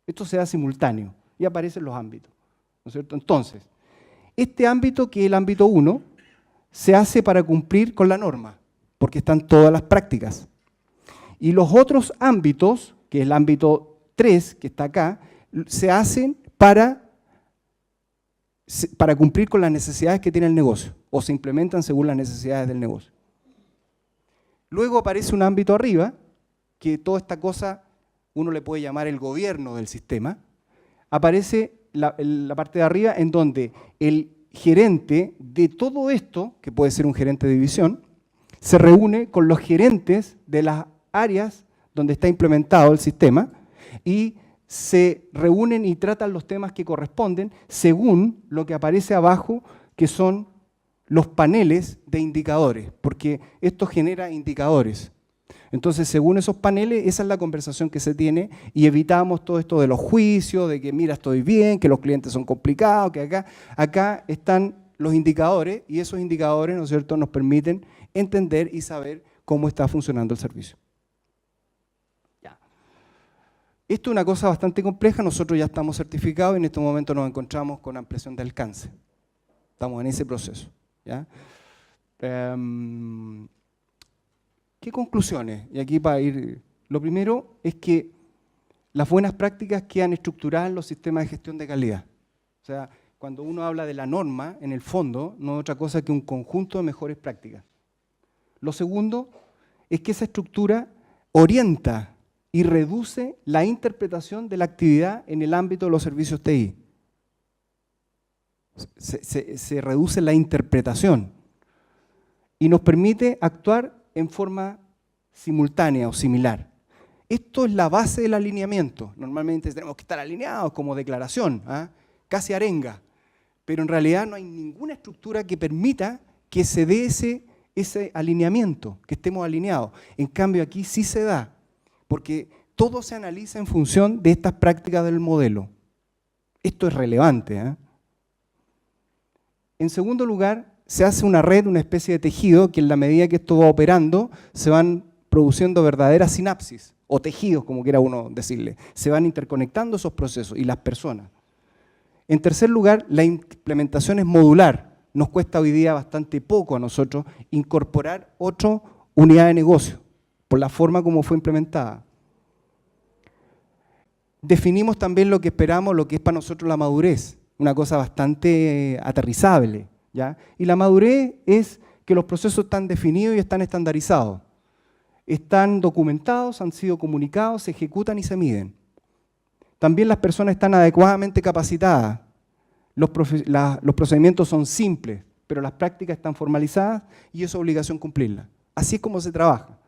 [SPEAKER 2] Esto se da simultáneo, y aparecen los ámbitos, ¿no es cierto? Entonces, este ámbito, que es el ámbito 1, se hace para cumplir con la norma, porque están todas las prácticas. Y los otros ámbitos, que es el ámbito 3, que está acá, se hacen para cumplir con las necesidades que tiene el negocio, o se implementan según las necesidades del negocio. Luego aparece un ámbito arriba, que toda esta cosa uno le puede llamar el gobierno del sistema. Aparece la parte de arriba en donde el gerente de todo esto, que puede ser un gerente de división, se reúne con los gerentes de las áreas donde está implementado el sistema y se reúnen y tratan los temas que corresponden según lo que aparece abajo, que son los paneles de indicadores, porque esto genera indicadores. Entonces, según esos paneles, esa es la conversación que se tiene y evitamos todo esto de los juicios, de que mira, estoy bien, que los clientes son complicados, que acá están los indicadores y esos indicadores, ¿no es cierto?, nos permiten entender y saber cómo está funcionando el servicio. Ya. Esto es una cosa bastante compleja, nosotros ya estamos certificados y en este momento nos encontramos con ampliación de alcance. Estamos en ese proceso. ¿Ya? ¿Qué conclusiones? Y aquí para ir, lo primero es que las buenas prácticas quedan estructuradas en los sistemas de gestión de calidad. O sea, cuando uno habla de la norma, en el fondo, no es otra cosa que un conjunto de mejores prácticas. Lo segundo es que esa estructura orienta y reduce la interpretación de la actividad en el ámbito de los servicios TI. Se reduce la interpretación y nos permite actuar en forma simultánea o similar. Esto es la base del alineamiento. Normalmente tenemos que estar alineados como declaración, casi arenga, pero en realidad no hay ninguna estructura que permita que se dé ese alineamiento, que estemos alineados. En cambio aquí sí se da, porque todo se analiza en función de estas prácticas del modelo. Esto es relevante. En segundo lugar, se hace una red, una especie de tejido, que en la medida que esto va operando, se van produciendo verdaderas sinapsis, o tejidos, como quiera uno decirle. Se van interconectando esos procesos y las personas. En tercer lugar, la implementación es modular. Nos cuesta hoy día bastante poco a nosotros incorporar otra unidad de negocio, por la forma como fue implementada. Definimos también lo que esperamos, lo que es para nosotros la madurez. Una cosa bastante aterrizable, ¿ya? Y la madurez es que los procesos están definidos y están estandarizados. Están documentados, han sido comunicados, se ejecutan y se miden. También las personas están adecuadamente capacitadas. Los procedimientos son simples, pero las prácticas están formalizadas y es obligación cumplirlas. Así es como se trabaja.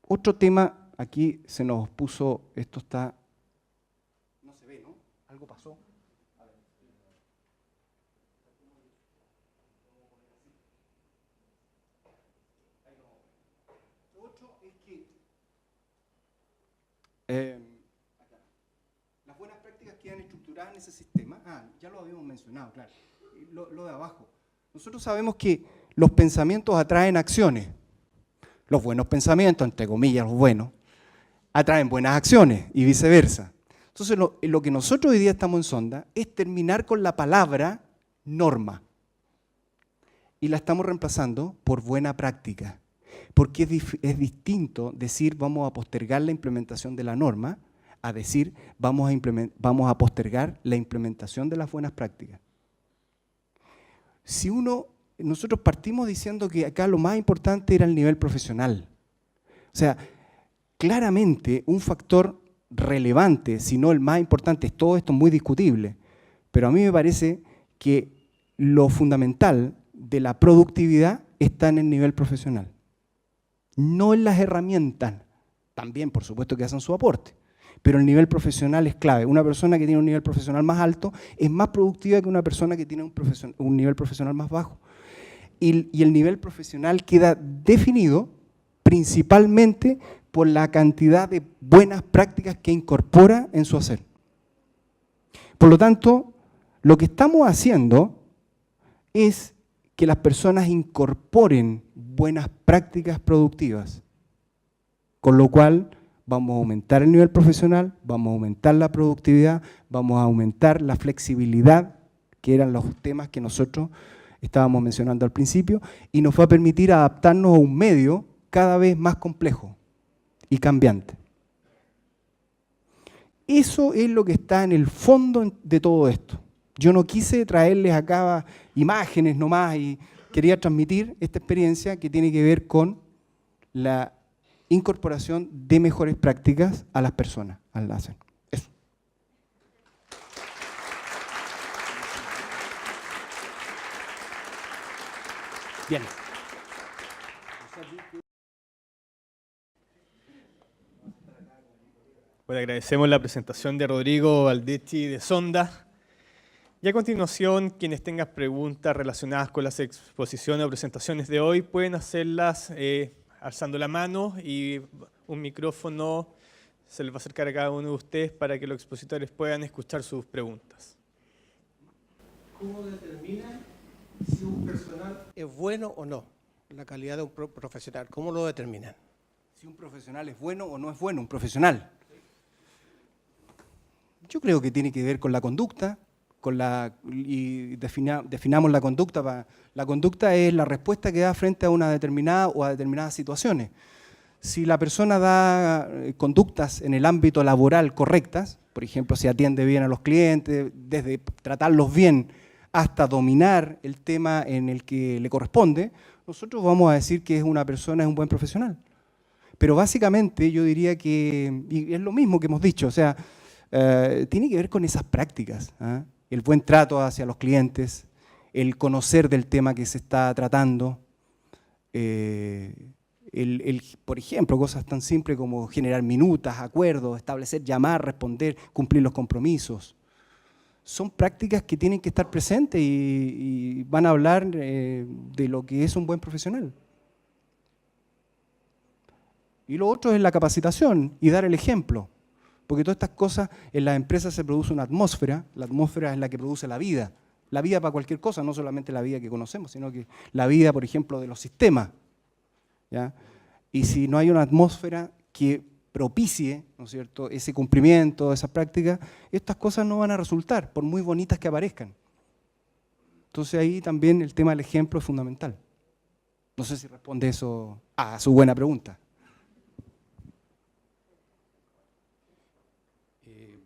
[SPEAKER 2] Otro tema, aquí se nos puso, esto está... Algo pasó. Lo otro es que las buenas prácticas quedan estructuradas en ese sistema. Ya lo habíamos mencionado, claro. Lo de abajo. Nosotros sabemos que los pensamientos atraen acciones. Los buenos pensamientos, entre comillas, los buenos, atraen buenas acciones y viceversa. Entonces, lo que nosotros hoy día estamos en Sonda es terminar con la palabra norma. Y la estamos reemplazando por buena práctica. Porque es distinto decir vamos a postergar la implementación de la norma a decir vamos a postergar la implementación de las buenas prácticas. Nosotros partimos diciendo que acá lo más importante era el nivel profesional. O sea, claramente un factor relevante, si no el más importante, todo esto es muy discutible, pero a mí me parece que lo fundamental de la productividad está en el nivel profesional, no en las herramientas, también por supuesto que hacen su aporte, pero el nivel profesional es clave. Una persona que tiene un nivel profesional más alto es más productiva que una persona que tiene un nivel profesional más bajo. Y el nivel profesional queda definido principalmente por la cantidad de buenas prácticas que incorpora en su hacer. Por lo tanto, lo que estamos haciendo es que las personas incorporen buenas prácticas productivas, con lo cual vamos a aumentar el nivel profesional, vamos a aumentar la productividad, vamos a aumentar la flexibilidad, que eran los temas que nosotros estábamos mencionando al principio, y nos va a permitir adaptarnos a un medio cada vez más complejo y cambiante. Eso es lo que está en el fondo de todo esto. Yo no quise traerles acá imágenes nomás y quería transmitir esta experiencia que tiene que ver con la incorporación de mejores prácticas a las personas al hacer. Eso. Bien.
[SPEAKER 1] Bueno, agradecemos la presentación de Rodrigo Valdetti de Sonda. Y a continuación, quienes tengan preguntas relacionadas con las exposiciones o presentaciones de hoy pueden hacerlas alzando la mano y un micrófono se les va a acercar a cada uno de ustedes para que los expositores puedan escuchar sus preguntas.
[SPEAKER 3] ¿Cómo determinan si un personal es bueno o no? La calidad de un profesional, ¿cómo lo determinan?
[SPEAKER 2] Si un profesional es bueno o no es bueno, un profesional. Yo creo que tiene que ver con la conducta, y definamos la conducta. La conducta es la respuesta que da frente a una determinada o a determinadas situaciones. Si la persona da conductas en el ámbito laboral correctas, por ejemplo, si atiende bien a los clientes, desde tratarlos bien hasta dominar el tema en el que le corresponde, nosotros vamos a decir que es una persona, es un buen profesional. Pero básicamente yo diría que, y es lo mismo que hemos dicho, o sea, tiene que ver con esas prácticas, ¿eh? El buen trato hacia los clientes, el conocer del tema que se está tratando, por ejemplo, cosas tan simples como generar minutas, acuerdos, establecer, llamar, responder, cumplir los compromisos. Son prácticas que tienen que estar presentes y van a hablar de lo que es un buen profesional. Y lo otro es la capacitación y dar el ejemplo. Porque todas estas cosas, en las empresas se produce una atmósfera, la atmósfera es la que produce la vida para cualquier cosa, no solamente la vida que conocemos, sino que la vida, por ejemplo, de los sistemas, ¿ya? Y si no hay una atmósfera que propicie, ¿no es cierto?, ese cumplimiento, esa práctica, estas cosas no van a resultar, por muy bonitas que aparezcan. Entonces ahí también el tema del ejemplo es fundamental. No sé si responde eso a su buena pregunta.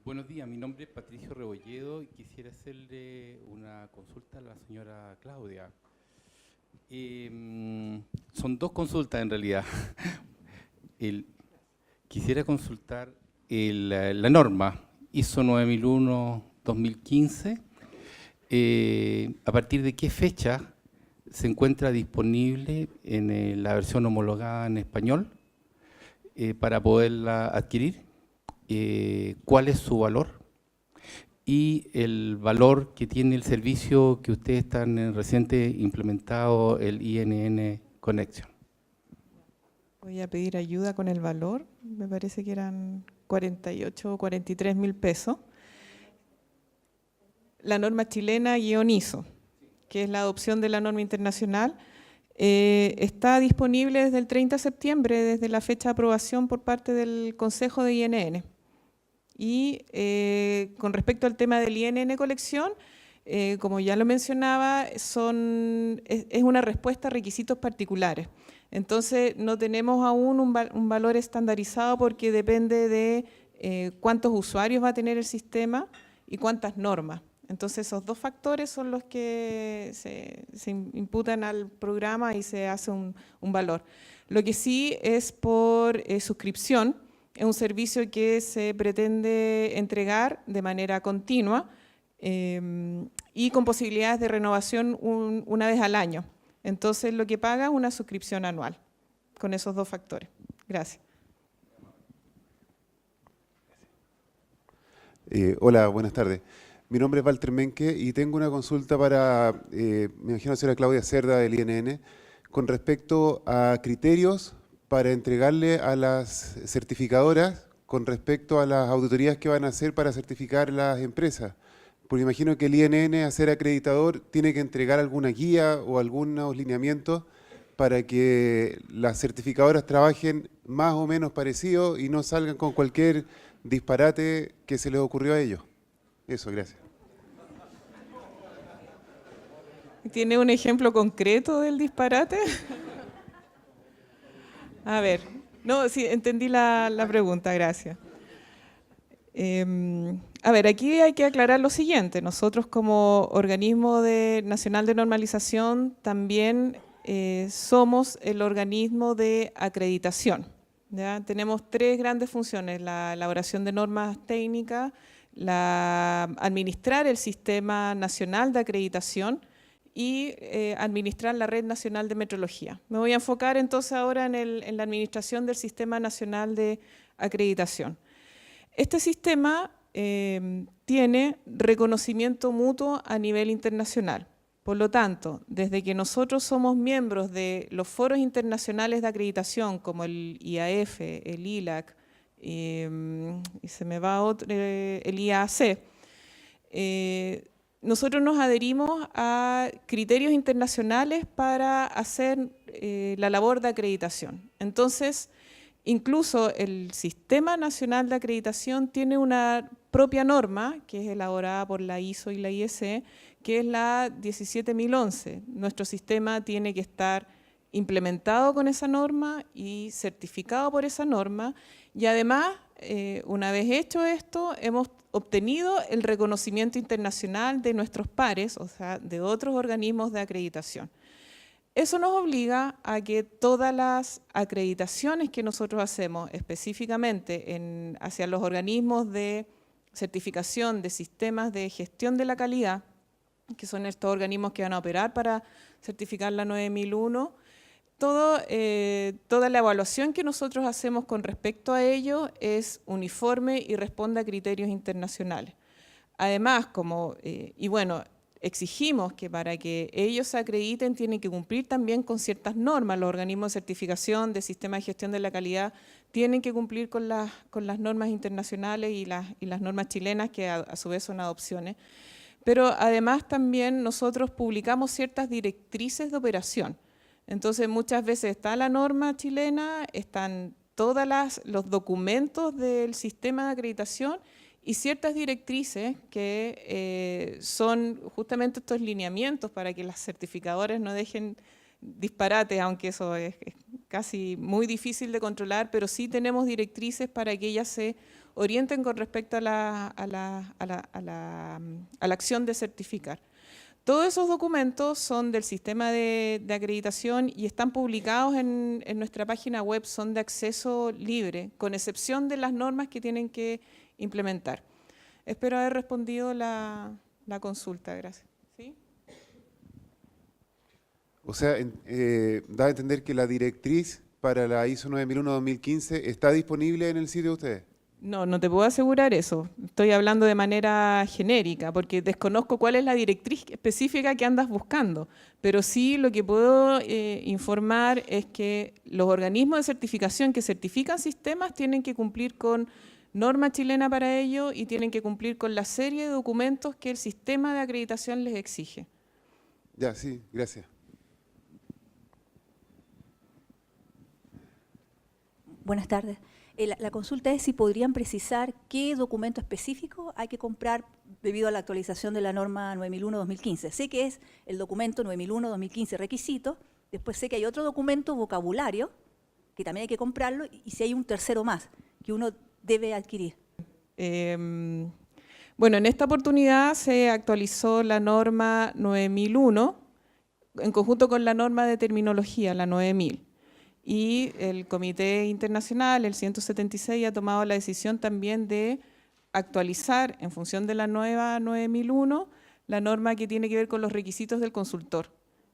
[SPEAKER 4] Buenos días, mi nombre es Patricio Rebolledo y quisiera hacerle una consulta a la señora Claudia. Son dos consultas en realidad. Quisiera consultar la norma ISO 9001-2015. ¿A partir de qué fecha se encuentra disponible en la versión homologada en español para poderla adquirir? ¿Cuál es su valor? Y el valor que tiene el servicio que ustedes están reciente implementado, el INN Connection.
[SPEAKER 5] Voy a pedir ayuda con el valor, me parece que eran 48 o 43 mil pesos. La norma chilena ISO, que es la adopción de la norma internacional, está disponible desde el 30 de septiembre, desde la fecha de aprobación por parte del Consejo de INN. Y con respecto al tema del INN Colección, como ya lo mencionaba, es una respuesta a requisitos particulares. Entonces, no tenemos aún un valor estandarizado porque depende de cuántos usuarios va a tener el sistema y cuántas normas. Entonces, esos dos factores son los que se imputan al programa y se hace un valor. Lo que sí es por suscripción, es un servicio que se pretende entregar de manera continua y con posibilidades de renovación una vez al año. Entonces, lo que paga es una suscripción anual, con esos dos factores. Gracias.
[SPEAKER 6] Hola, buenas tardes. Mi nombre es Walter Menke y tengo una consulta para, me imagino, la señora Claudia Cerda del INN, con respecto a criterios para entregarle a las certificadoras con respecto a las auditorías que van a hacer para certificar las empresas. Porque imagino que el INN, a ser acreditador, tiene que entregar alguna guía o algunos lineamientos para que las certificadoras trabajen más o menos parecido y no salgan con cualquier disparate que se les ocurrió a ellos. Eso, gracias.
[SPEAKER 5] ¿Tiene un ejemplo concreto del disparate? A ver, no, sí, entendí la pregunta, gracias. A ver, aquí hay que aclarar lo siguiente. Nosotros como organismo nacional de normalización también somos el organismo de acreditación, ¿ya? Tenemos tres grandes funciones: la elaboración de normas técnicas, administrar el Sistema Nacional de Acreditación y administrar la Red Nacional de Metrología. Me voy a enfocar entonces ahora en la administración del Sistema Nacional de Acreditación. Este sistema tiene reconocimiento mutuo a nivel internacional. Por lo tanto, desde que nosotros somos miembros de los foros internacionales de acreditación, como el IAF, el ILAC, y se me va otro, el IAC, nosotros nos adherimos a criterios internacionales para hacer la labor de acreditación. Entonces, incluso el Sistema Nacional de Acreditación tiene una propia norma, que es elaborada por la ISO y la IEC, que es la 17011. Nuestro sistema tiene que estar implementado con esa norma y certificado por esa norma, y además, una vez hecho esto, hemos obtenido el reconocimiento internacional de nuestros pares, o sea, de otros organismos de acreditación. Eso nos obliga a que todas las acreditaciones que nosotros hacemos, específicamente hacia los organismos de certificación de sistemas de gestión de la calidad, que son estos organismos que van a operar para certificar la 9001, toda la evaluación que nosotros hacemos con respecto a ello es uniforme y responde a criterios internacionales. Además, exigimos que para que ellos se acrediten tienen que cumplir también con ciertas normas. Los organismos de certificación de sistemas de gestión de la calidad tienen que cumplir con las normas internacionales y las normas chilenas, que a su vez son adopciones. Pero además también nosotros publicamos ciertas directrices de operación. Entonces muchas veces está la norma chilena, están todos los documentos del sistema de acreditación y ciertas directrices que son justamente estos lineamientos para que las certificadoras no dejen disparates, aunque eso es casi muy difícil de controlar, pero sí tenemos directrices para que ellas se orienten con respecto a la acción de certificar. Todos esos documentos son del sistema de acreditación y están publicados en nuestra página web, son de acceso libre, con excepción de las normas que tienen que implementar. Espero haber respondido la consulta, gracias. ¿Sí?
[SPEAKER 6] O sea, da a entender que la directriz para la ISO 9001-2015 está disponible en el sitio de ustedes.
[SPEAKER 5] No, no te puedo asegurar eso. Estoy hablando de manera genérica, porque desconozco cuál es la directriz específica que andas buscando. Pero sí lo que puedo informar es que los organismos de certificación que certifican sistemas tienen que cumplir con norma chilena para ello y tienen que cumplir con la serie de documentos que el sistema de acreditación les exige.
[SPEAKER 6] Ya, sí, gracias.
[SPEAKER 7] Buenas tardes. La consulta es si podrían precisar qué documento específico hay que comprar debido a la actualización de la norma 9001-2015. Sé que es el documento 9001-2015 requisito, después sé que hay otro documento, vocabulario, que también hay que comprarlo, y si hay un tercero más que uno debe adquirir.
[SPEAKER 5] Bueno, en esta oportunidad se actualizó la norma 9001 en conjunto con la norma de terminología, la 9000. Y el Comité Internacional, el 176, ha tomado la decisión también de actualizar, en función de la nueva 9001, la norma que tiene que ver con los requisitos del consultor,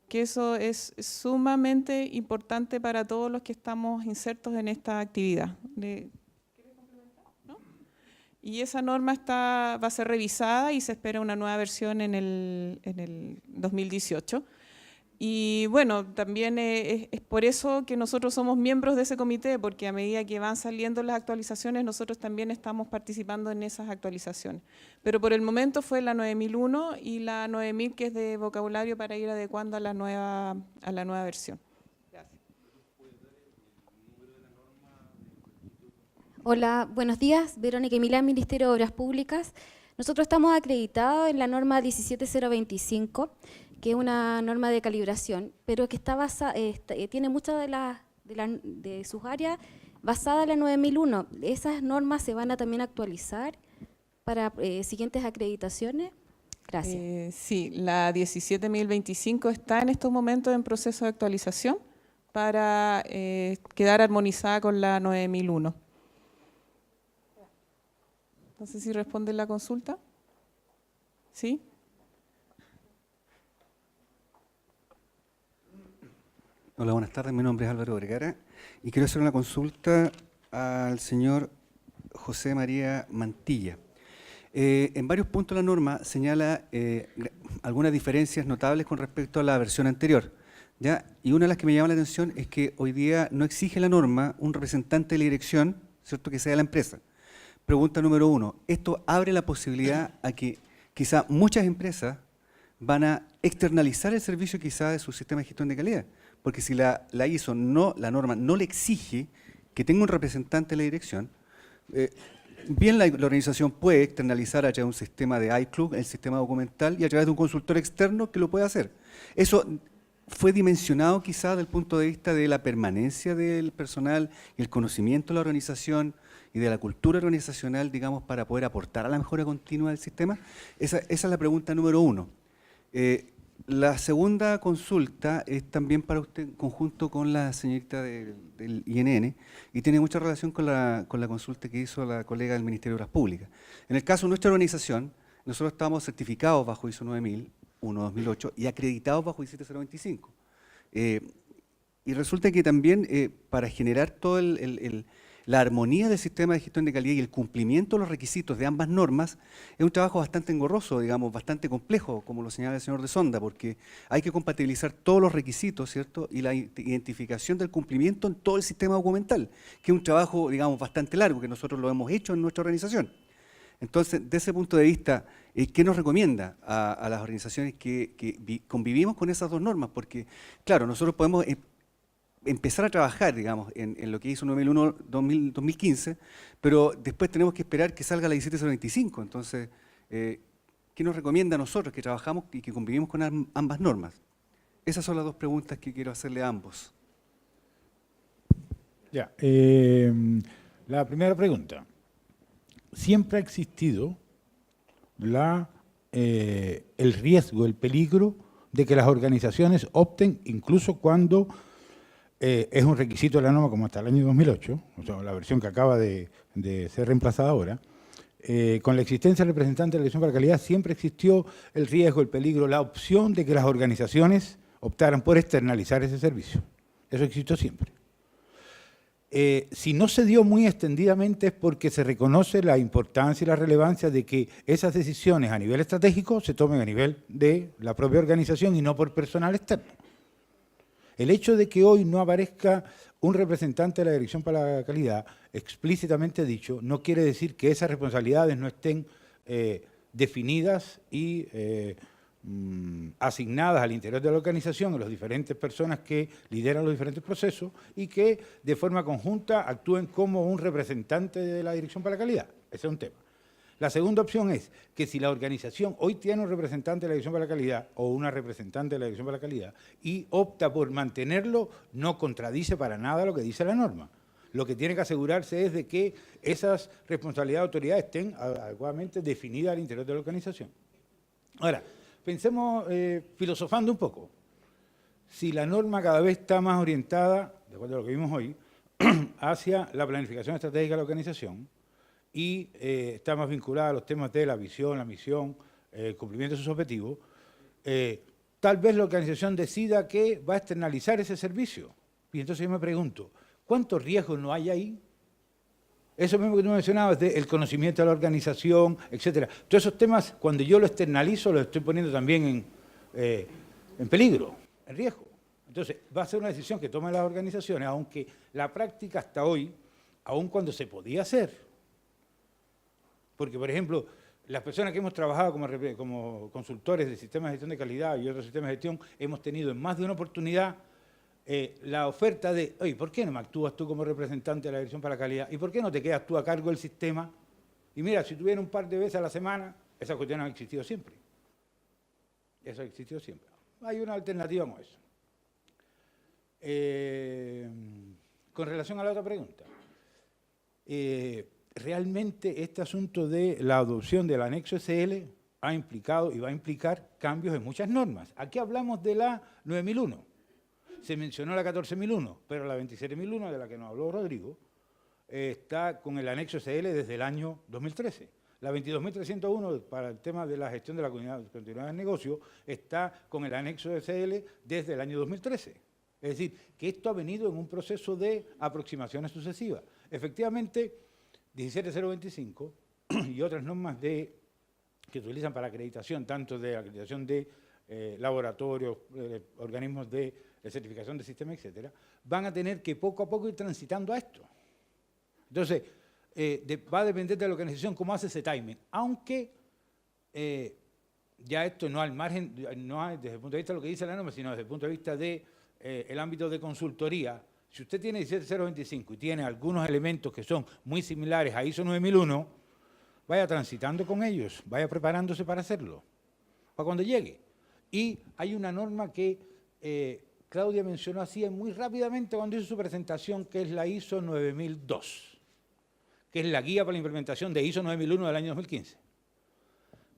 [SPEAKER 5] que eso es sumamente importante para todos los que estamos insertos en esta actividad. ¿Quieres complementar? ¿No? Y esa norma va a ser revisada y se espera una nueva versión en el 2018. Y bueno, también es por eso que nosotros somos miembros de ese comité, porque a medida que van saliendo las actualizaciones, nosotros también estamos participando en esas actualizaciones. Pero por el momento fue la 9001 y la 9000, que es de vocabulario, para ir adecuando a la nueva versión. Gracias.
[SPEAKER 8] Hola, buenos días. Verónica Milán, Ministerio de Obras Públicas. Nosotros estamos acreditados en la norma 17025, que es una norma de calibración, pero que está tiene muchas de sus áreas basadas en la 9001. ¿Esas normas se van a también actualizar para siguientes acreditaciones? Gracias.
[SPEAKER 5] Sí, la 17025 está en estos momentos en proceso de actualización para quedar armonizada con la 9001. No sé si responde la consulta. ¿Sí?
[SPEAKER 9] Hola, buenas tardes. Mi nombre es Álvaro Vergara y quiero hacer una consulta al señor José María Mantilla. En varios puntos la norma señala algunas diferencias notables con respecto a la versión anterior, ¿ya? Y una de las que me llama la atención es que hoy día no exige la norma un representante de la dirección, ¿cierto?, que sea la empresa. Pregunta número 1. ¿Esto abre la posibilidad a que quizá muchas empresas van a externalizar el servicio quizá de su sistema de gestión de calidad? Porque si la ISO, la norma, no le exige que tenga un representante de la dirección, bien la organización puede externalizar a través de un sistema de iClub, el sistema documental, y a través de un consultor externo que lo puede hacer. Eso fue dimensionado quizá desde el punto de vista de la permanencia del personal y el conocimiento de la organización y de la cultura organizacional, digamos, para poder aportar a la mejora continua del sistema. Esa es la pregunta número 1. La segunda consulta es también para usted en conjunto con la señorita del INN y tiene mucha relación con la consulta que hizo la colega del Ministerio de Obras Públicas. En el caso de nuestra organización, nosotros estamos certificados bajo ISO 9001-2008 y acreditados bajo 17025. Y resulta que también para generar toda la armonía del sistema de gestión de calidad y el cumplimiento de los requisitos de ambas normas es un trabajo bastante engorroso, digamos, bastante complejo, como lo señala el señor de Sonda, porque hay que compatibilizar todos los requisitos, ¿cierto?, y la identificación del cumplimiento en todo el sistema documental, que es un trabajo, digamos, bastante largo, que nosotros lo hemos hecho en nuestra organización. Entonces, desde ese punto de vista, ¿qué nos recomienda a las organizaciones que convivimos con esas dos normas? Porque, claro, nosotros podemos empezar a trabajar, digamos, en lo que hizo 2001-2015, pero después tenemos que esperar que salga la 17025. Entonces, ¿qué nos recomienda a nosotros que trabajamos y que convivimos con ambas normas? Esas son las dos preguntas que quiero hacerle a ambos.
[SPEAKER 10] Ya, la primera pregunta. Siempre ha existido el riesgo, el peligro de que las organizaciones opten, incluso cuando es un requisito de la norma como hasta el año 2008, o sea, la versión que acaba de ser reemplazada ahora, con la existencia del representante de la Dirección para la Calidad siempre existió el riesgo, el peligro, la opción de que las organizaciones optaran por externalizar ese servicio. Eso existió siempre. Si no se dio muy extendidamente es porque se reconoce la importancia y la relevancia de que esas decisiones a nivel estratégico se tomen a nivel de la propia organización y no por personal externo. El hecho de que hoy no aparezca un representante de la Dirección para la Calidad, explícitamente dicho, no quiere decir que esas responsabilidades no estén definidas y asignadas al interior de la organización, a las diferentes personas que lideran los diferentes procesos y que de forma conjunta actúen como un representante de la Dirección para la Calidad. Ese es un tema. La segunda opción es que si la organización hoy tiene un representante de la Dirección para la Calidad o una representante de la Dirección para la Calidad y opta por mantenerlo, no contradice para nada lo que dice la norma. Lo que tiene que asegurarse es de que esas responsabilidades de autoridad estén adecuadamente definidas al interior de la organización. Ahora, pensemos filosofando un poco. Si la norma cada vez está más orientada, de acuerdo a lo que vimos hoy, hacia la planificación estratégica de la organización y está más vinculada a los temas de la visión, la misión, el cumplimiento de sus objetivos, tal vez la organización decida que va a externalizar ese servicio. Y entonces yo me pregunto, ¿cuántos riesgos no hay ahí? Eso mismo que tú mencionabas, del conocimiento de la organización, etcétera. Todos esos temas, cuando yo lo externalizo, los estoy poniendo también en peligro, en riesgo. Entonces, va a ser una decisión que toman las organizaciones, aunque la práctica hasta hoy, aun cuando se podía hacer, porque, por ejemplo, las personas que hemos trabajado como consultores de sistemas de gestión de calidad y otros sistemas de gestión, hemos tenido en más de una oportunidad la oferta de, oye, ¿por qué no me actúas tú como representante de la Dirección para la Calidad? ¿Y por qué no te quedas tú a cargo del sistema? Y mira, si tuviera un par de veces a la semana, esa cuestión ha existido siempre. Eso ha existido siempre. Hay una alternativa con eso. Con relación a la otra pregunta, realmente este asunto de la adopción del anexo SL ha implicado y va a implicar cambios en muchas normas. Aquí hablamos de la 9001. Se mencionó la 14.001, pero la 27.001, de la que nos habló Rodrigo, está con el anexo SL desde el año 2013. La 22.301, para el tema de la gestión de la continuidad del negocio, está con el anexo SL desde el año 2013. Es decir, que esto ha venido en un proceso de aproximaciones sucesivas. Efectivamente, 17025 y otras normas que se utilizan para acreditación, tanto de acreditación de laboratorios, organismos de certificación de sistemas, etcétera, van a tener que poco a poco ir transitando a esto. Entonces, va a depender de la organización cómo hace ese timing, aunque ya esto no al margen, no desde el punto de vista de lo que dice la norma, sino desde el punto de vista de el ámbito de consultoría. Si usted tiene 17025 y tiene algunos elementos que son muy similares a ISO 9001, vaya transitando con ellos, vaya preparándose para hacerlo, para cuando llegue. Y hay una norma que Claudia mencionó así muy rápidamente cuando hizo su presentación, que es la ISO 9002, que es la guía para la implementación de ISO 9001 del año 2015,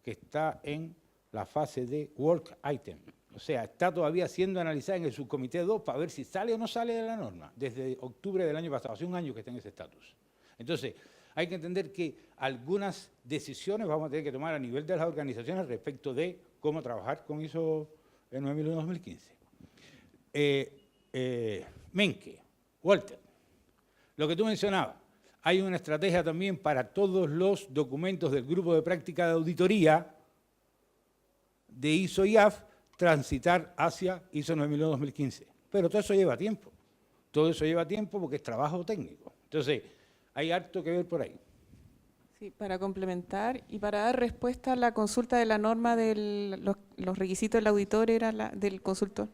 [SPEAKER 10] que está en la fase de Work Item. O sea, está todavía siendo analizada en el subcomité 2 para ver si sale o no sale de la norma, desde octubre del año pasado, hace un año que está en ese estatus. Entonces, hay que entender que algunas decisiones vamos a tener que tomar a nivel de las organizaciones respecto de cómo trabajar con ISO 9001-2015. Menke, Walter, lo que tú mencionabas, hay una estrategia también para todos los documentos del grupo de práctica de auditoría de ISO IAF transitar hacia ISO 9001-2015. Pero todo eso lleva tiempo. Todo eso lleva tiempo porque es trabajo técnico. Entonces, hay harto que ver por ahí.
[SPEAKER 5] Sí, para complementar y para dar respuesta a la consulta de la norma de los requisitos del auditor era del consultor.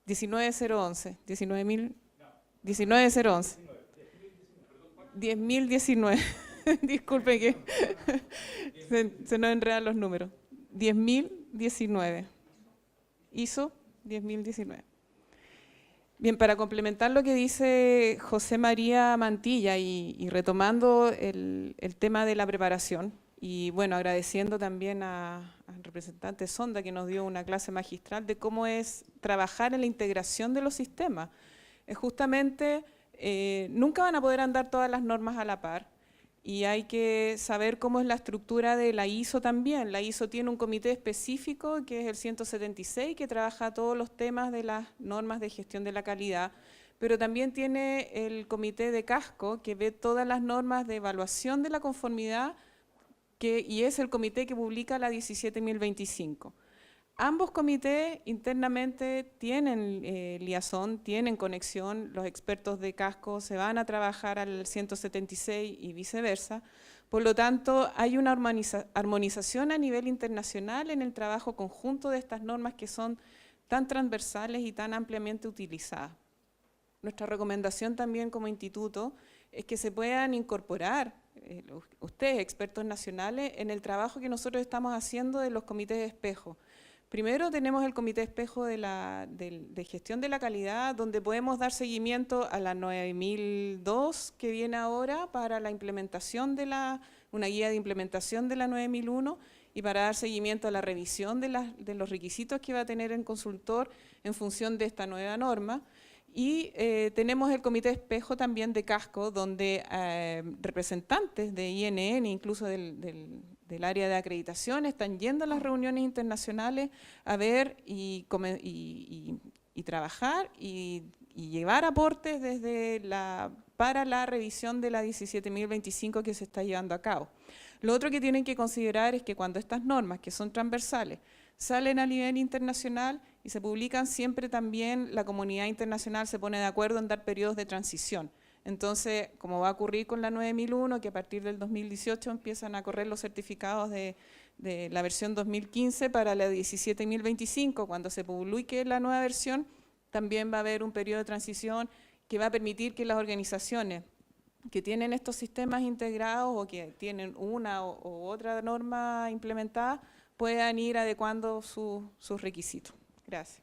[SPEAKER 5] 19011, 19011. 10.019. Disculpen que se nos enredan los números. 10.019. ISO 10.019. Bien, para complementar lo que dice José María Mantilla y retomando el tema de la preparación, y bueno, agradeciendo también al representante Sonda que nos dio una clase magistral de cómo es trabajar en la integración de los sistemas. Es justamente, nunca van a poder andar todas las normas a la par, y hay que saber cómo es la estructura de la ISO también. La ISO tiene un comité específico, que es el 176, que trabaja todos los temas de las normas de gestión de la calidad, pero también tiene el comité de casco, que ve todas las normas de evaluación de la conformidad, y es el comité que publica la 17.025. Ambos comités internamente tienen liazón, tienen conexión, los expertos de casco se van a trabajar al 176 y viceversa. Por lo tanto, hay una armonización a nivel internacional en el trabajo conjunto de estas normas que son tan transversales y tan ampliamente utilizadas. Nuestra recomendación también como instituto es que se puedan incorporar ustedes, expertos nacionales, en el trabajo que nosotros estamos haciendo de los comités de espejo. Primero tenemos el comité espejo de gestión de la calidad, donde podemos dar seguimiento a la 9002 que viene ahora para la implementación de una guía de implementación de la 9001 y para dar seguimiento a la revisión de los requisitos que va a tener el consultor en función de esta nueva norma. Y tenemos el comité espejo también de casco, donde representantes de INN, incluso del área de acreditación, están yendo a las reuniones internacionales a ver y trabajar y llevar aportes desde la para la revisión de la 17.025 que se está llevando a cabo. Lo otro que tienen que considerar es que cuando estas normas, que son transversales, salen a nivel internacional y se publican, siempre también la comunidad internacional se pone de acuerdo en dar periodos de transición. Entonces, como va a ocurrir con la 9001, que a partir del 2018 empiezan a correr los certificados de la versión 2015 para la 17.025, cuando se publique la nueva versión, también va a haber un periodo de transición que va a permitir que las organizaciones que tienen estos sistemas integrados o que tienen una u otra norma implementada puedan ir adecuando sus requisitos. Gracias.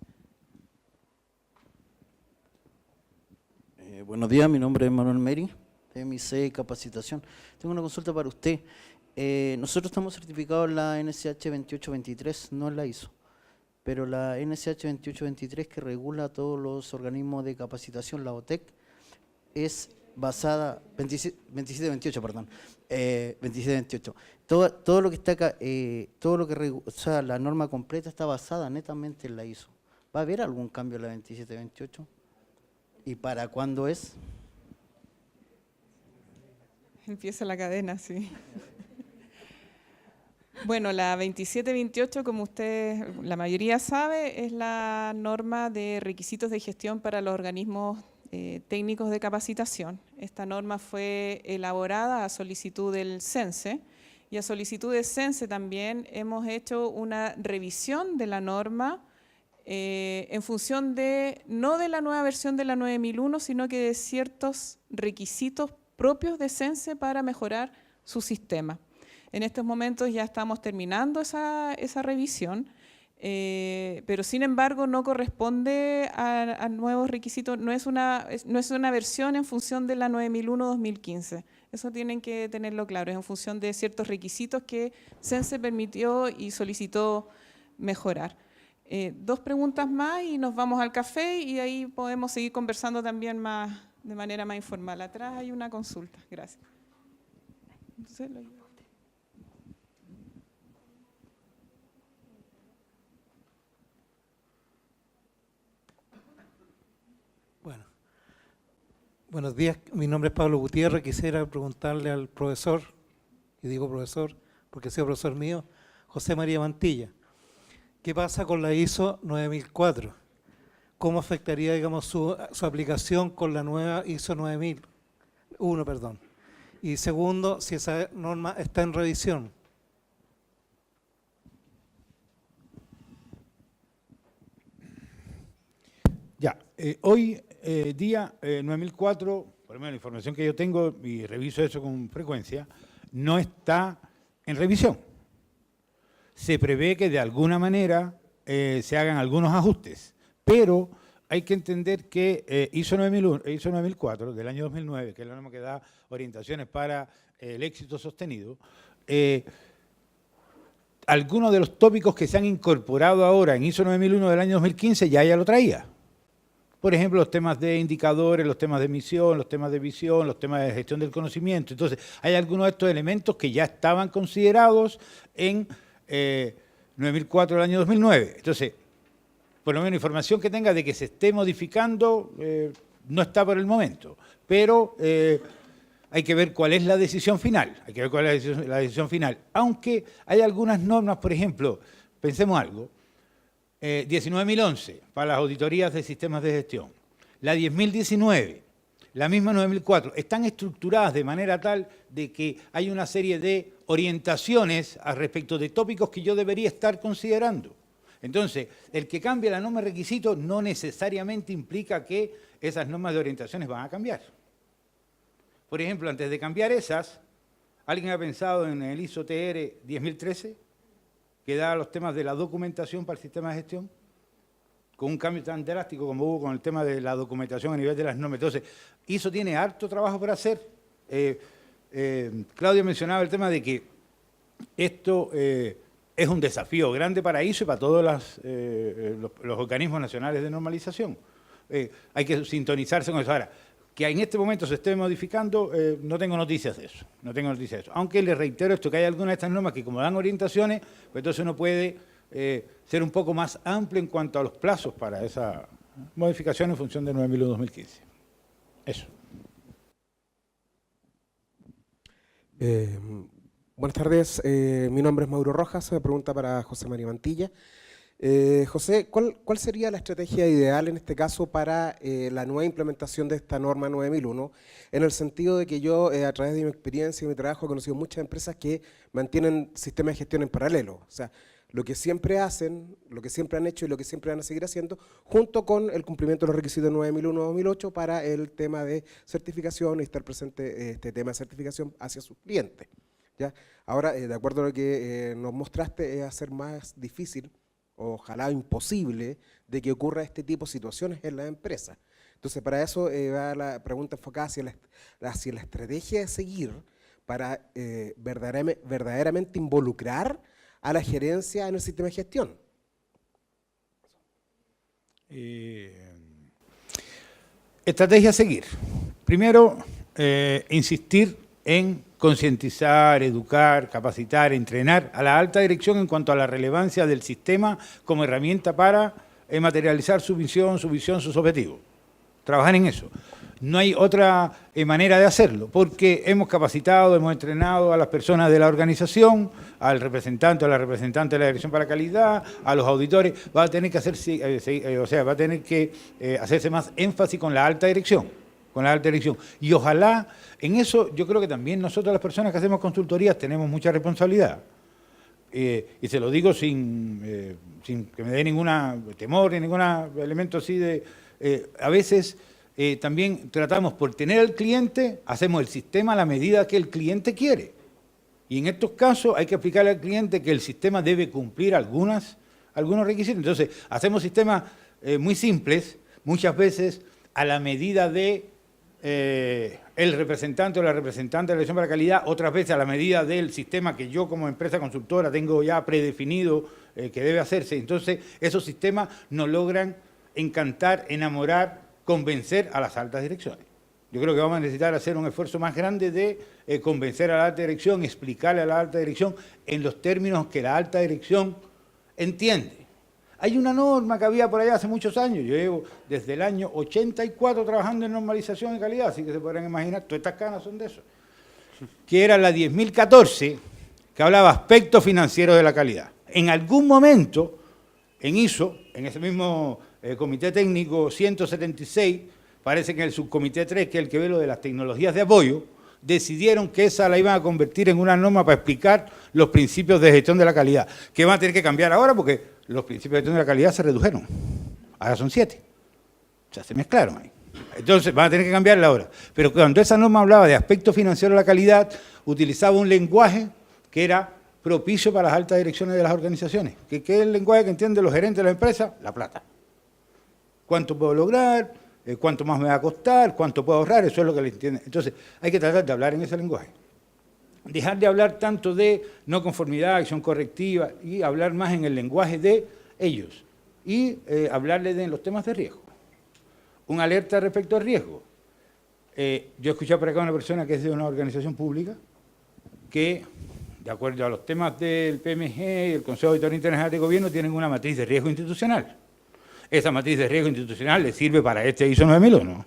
[SPEAKER 11] Buenos días, mi nombre es Manuel Meri, de MIC Capacitación. Tengo una consulta para usted. Nosotros estamos certificados en la NSH 2823, no en la ISO, pero la NSH 2823 que regula todos los organismos de capacitación, la OTEC, es basada, 2728, perdón, 2728. Todo lo que está acá, o sea, la norma completa está basada netamente en la ISO. ¿Va a haber algún cambio en la 2728? ¿Y para cuándo es?
[SPEAKER 5] Empieza la cadena, sí. Bueno, la 2728, como usted, la mayoría sabe, es la norma de requisitos de gestión para los organismos técnicos de capacitación. Esta norma fue elaborada a solicitud del CENSE y a solicitud del CENSE también hemos hecho una revisión de la norma en función no de la nueva versión de la 9001, sino que de ciertos requisitos propios de CENSE para mejorar su sistema. En estos momentos ya estamos terminando esa revisión, pero sin embargo no corresponde a nuevos requisitos, no es una versión en función de la 9001-2015. Eso tienen que tenerlo claro, es en función de ciertos requisitos que CENSE permitió y solicitó mejorar. 2 preguntas más y nos vamos al café y ahí podemos seguir conversando también de manera más informal. Atrás hay una consulta. Gracias. Entonces,
[SPEAKER 3] Bueno, buenos días. Mi nombre es Pablo Gutiérrez. Quisiera preguntarle al profesor, y digo profesor porque sea profesor mío, José María Mantilla. ¿Qué pasa con la ISO 9004? ¿Cómo afectaría, digamos, su aplicación con la nueva ISO 9001, perdón? Y segundo, si esa norma está en revisión.
[SPEAKER 10] Ya, hoy día 9004, por lo menos la información que yo tengo, y reviso eso con frecuencia, no está en revisión. Se prevé que de alguna manera se hagan algunos ajustes, pero hay que entender que ISO 9004 del año 2009, que es la norma que da orientaciones para el éxito sostenido, algunos de los tópicos que se han incorporado ahora en ISO 9001 del año 2015 ya lo traía. Por ejemplo, los temas de indicadores, los temas de misión, los temas de visión, los temas de gestión del conocimiento. Entonces, hay algunos de estos elementos que ya estaban considerados en 9004 del año 2009. Entonces, por lo menos información que tenga de que se esté modificando no está por el momento. Pero hay que ver cuál es la decisión final. Hay que ver cuál es la decisión final. Aunque hay algunas normas, por ejemplo, pensemos algo, 19.011 para las auditorías de sistemas de gestión, la 10.019, la misma 9.004, están estructuradas de manera tal de que hay una serie de orientaciones al respecto de tópicos que yo debería estar considerando. Entonces, el que cambie la norma de requisitos no necesariamente implica que esas normas de orientaciones van a cambiar. Por ejemplo, antes de cambiar esas, ¿alguien ha pensado en el ISO TR 10.013? Que da los temas de la documentación para el sistema de gestión, con un cambio tan drástico como hubo con el tema de la documentación a nivel de las normas. Entonces, ISO tiene harto trabajo por hacer. Claudio mencionaba el tema de que esto es un desafío grande para ISO y para todos los organismos nacionales de normalización. Hay que sintonizarse con eso. Ahora, que en este momento se esté modificando, no tengo noticias de eso. No tengo noticias de eso. Aunque les reitero esto, que hay algunas de estas normas que como dan orientaciones, pues entonces uno puede ser un poco más amplio en cuanto a los plazos para esa modificación en función de 9001-2015. Eso.
[SPEAKER 12] Buenas tardes, mi nombre es Mauro Rojas, una pregunta para José María Mantilla. José, ¿cuál sería la estrategia ideal en este caso para la nueva implementación de esta norma 9001? En el sentido de que yo, a través de mi experiencia y mi trabajo, he conocido muchas empresas que mantienen sistemas de gestión en paralelo. O sea, lo que siempre hacen, lo que siempre han hecho y lo que siempre van a seguir haciendo, junto con el cumplimiento de los requisitos 9001-2008 para el tema de certificación y estar presente este tema de certificación hacia sus clientes, ¿ya? Ahora, de acuerdo a lo que nos mostraste, es hacer más difícil, ojalá imposible, de que ocurra este tipo de situaciones en la empresa. Entonces, para eso va la pregunta enfocada hacia la estrategia de seguir para verdaderamente involucrar a la gerencia en el sistema de gestión.
[SPEAKER 10] Estrategia a seguir. Primero, insistir en concientizar, educar, capacitar, entrenar a la alta dirección en cuanto a la relevancia del sistema como herramienta para materializar su visión, sus objetivos. Trabajar en eso. No hay otra manera de hacerlo, porque hemos capacitado, hemos entrenado a las personas de la organización, al representante o la representante de la Dirección para la Calidad, a los auditores. Va a tener que hacerse más énfasis con la alta dirección. Y ojalá, en eso yo creo que también nosotros las personas que hacemos consultorías tenemos mucha responsabilidad. Y se lo digo sin que me dé ningún temor ni ningún elemento así de... a veces también tratamos por tener al cliente, hacemos el sistema a la medida que el cliente quiere. Y en estos casos hay que explicarle al cliente que el sistema debe cumplir algunos requisitos. Entonces, hacemos sistemas muy simples, muchas veces a la medida de el representante o la representante de la Dirección para la Calidad, otras veces a la medida del sistema que yo como empresa consultora tengo ya predefinido que debe hacerse. Entonces, esos sistemas no logran encantar, enamorar, convencer a las altas direcciones. Yo creo que vamos a necesitar hacer un esfuerzo más grande de convencer a la alta dirección, explicarle a la alta dirección en los términos que la alta dirección entiende. Hay una norma que había por allá hace muchos años, yo llevo desde el año 84 trabajando en normalización de calidad, así que se podrán imaginar, todas estas canas son de eso, que era la 10.014, que hablaba aspectos financieros de la calidad. En algún momento, en ISO, en ese mismo Comité Técnico 176, parece que en el subcomité 3, que es el que ve lo de las tecnologías de apoyo, decidieron que esa la iban a convertir en una norma para explicar los principios de gestión de la calidad, que van a tener que cambiar ahora porque los principios de gestión de la calidad se redujeron. Ahora son 7. O sea, se mezclaron ahí. Entonces van a tener que cambiarla ahora. Pero cuando esa norma hablaba de aspectos financieros de la calidad, utilizaba un lenguaje que era propicio para las altas direcciones de las organizaciones. ¿Qué es el lenguaje que entienden los gerentes de la empresa? La plata. ¿Cuánto puedo lograr? ¿Cuánto más me va a costar? ¿Cuánto puedo ahorrar? Eso es lo que le entienden. Entonces, hay que tratar de hablar en ese lenguaje. Dejar de hablar tanto de no conformidad, acción correctiva, y hablar más en el lenguaje de ellos. Y hablarles de los temas de riesgo. Una alerta respecto al riesgo. Yo he escuchado por acá a una persona que es de una organización pública que, de acuerdo a los temas del PMG y el Consejo de Auditoría Internacional de Gobierno, tienen una matriz de riesgo institucional. Esa matriz de riesgo institucional le sirve para este ISO 9001.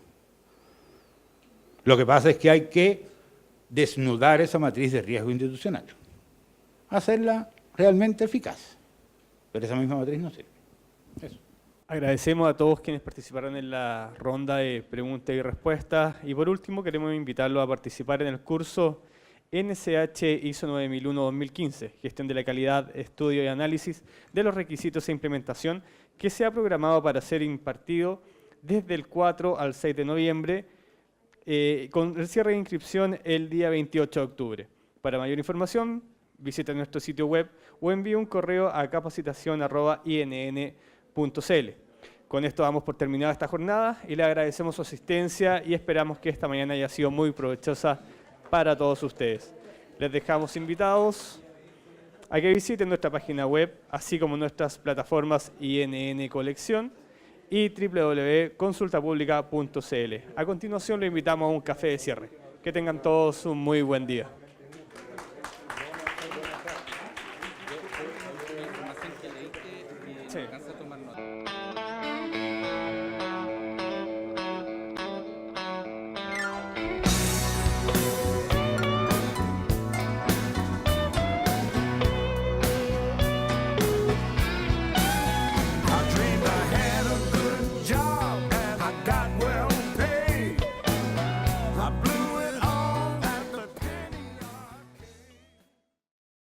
[SPEAKER 10] Lo que pasa es que hay que desnudar esa matriz de riesgo institucional, hacerla realmente eficaz, pero esa misma matriz no sirve. Eso.
[SPEAKER 1] Agradecemos a todos quienes participaron en la ronda de preguntas y respuestas, y por último queremos invitarlos a participar en el curso NSH ISO 9001-2015, Gestión de la Calidad, Estudio y Análisis de los Requisitos e Implementación, que se ha programado para ser impartido desde el 4 al 6 de noviembre, con el cierre de inscripción el día 28 de octubre. Para mayor información, visita nuestro sitio web o envíe un correo a capacitación@inn.cl. Con esto damos por terminada esta jornada y le agradecemos su asistencia y esperamos que esta mañana haya sido muy provechosa para todos ustedes. Les dejamos invitados a que visiten nuestra página web, así como nuestras plataformas INN Colección y www.consultapublica.cl. A continuación, lo invitamos a un café de cierre. Que tengan todos un muy buen día. Sí.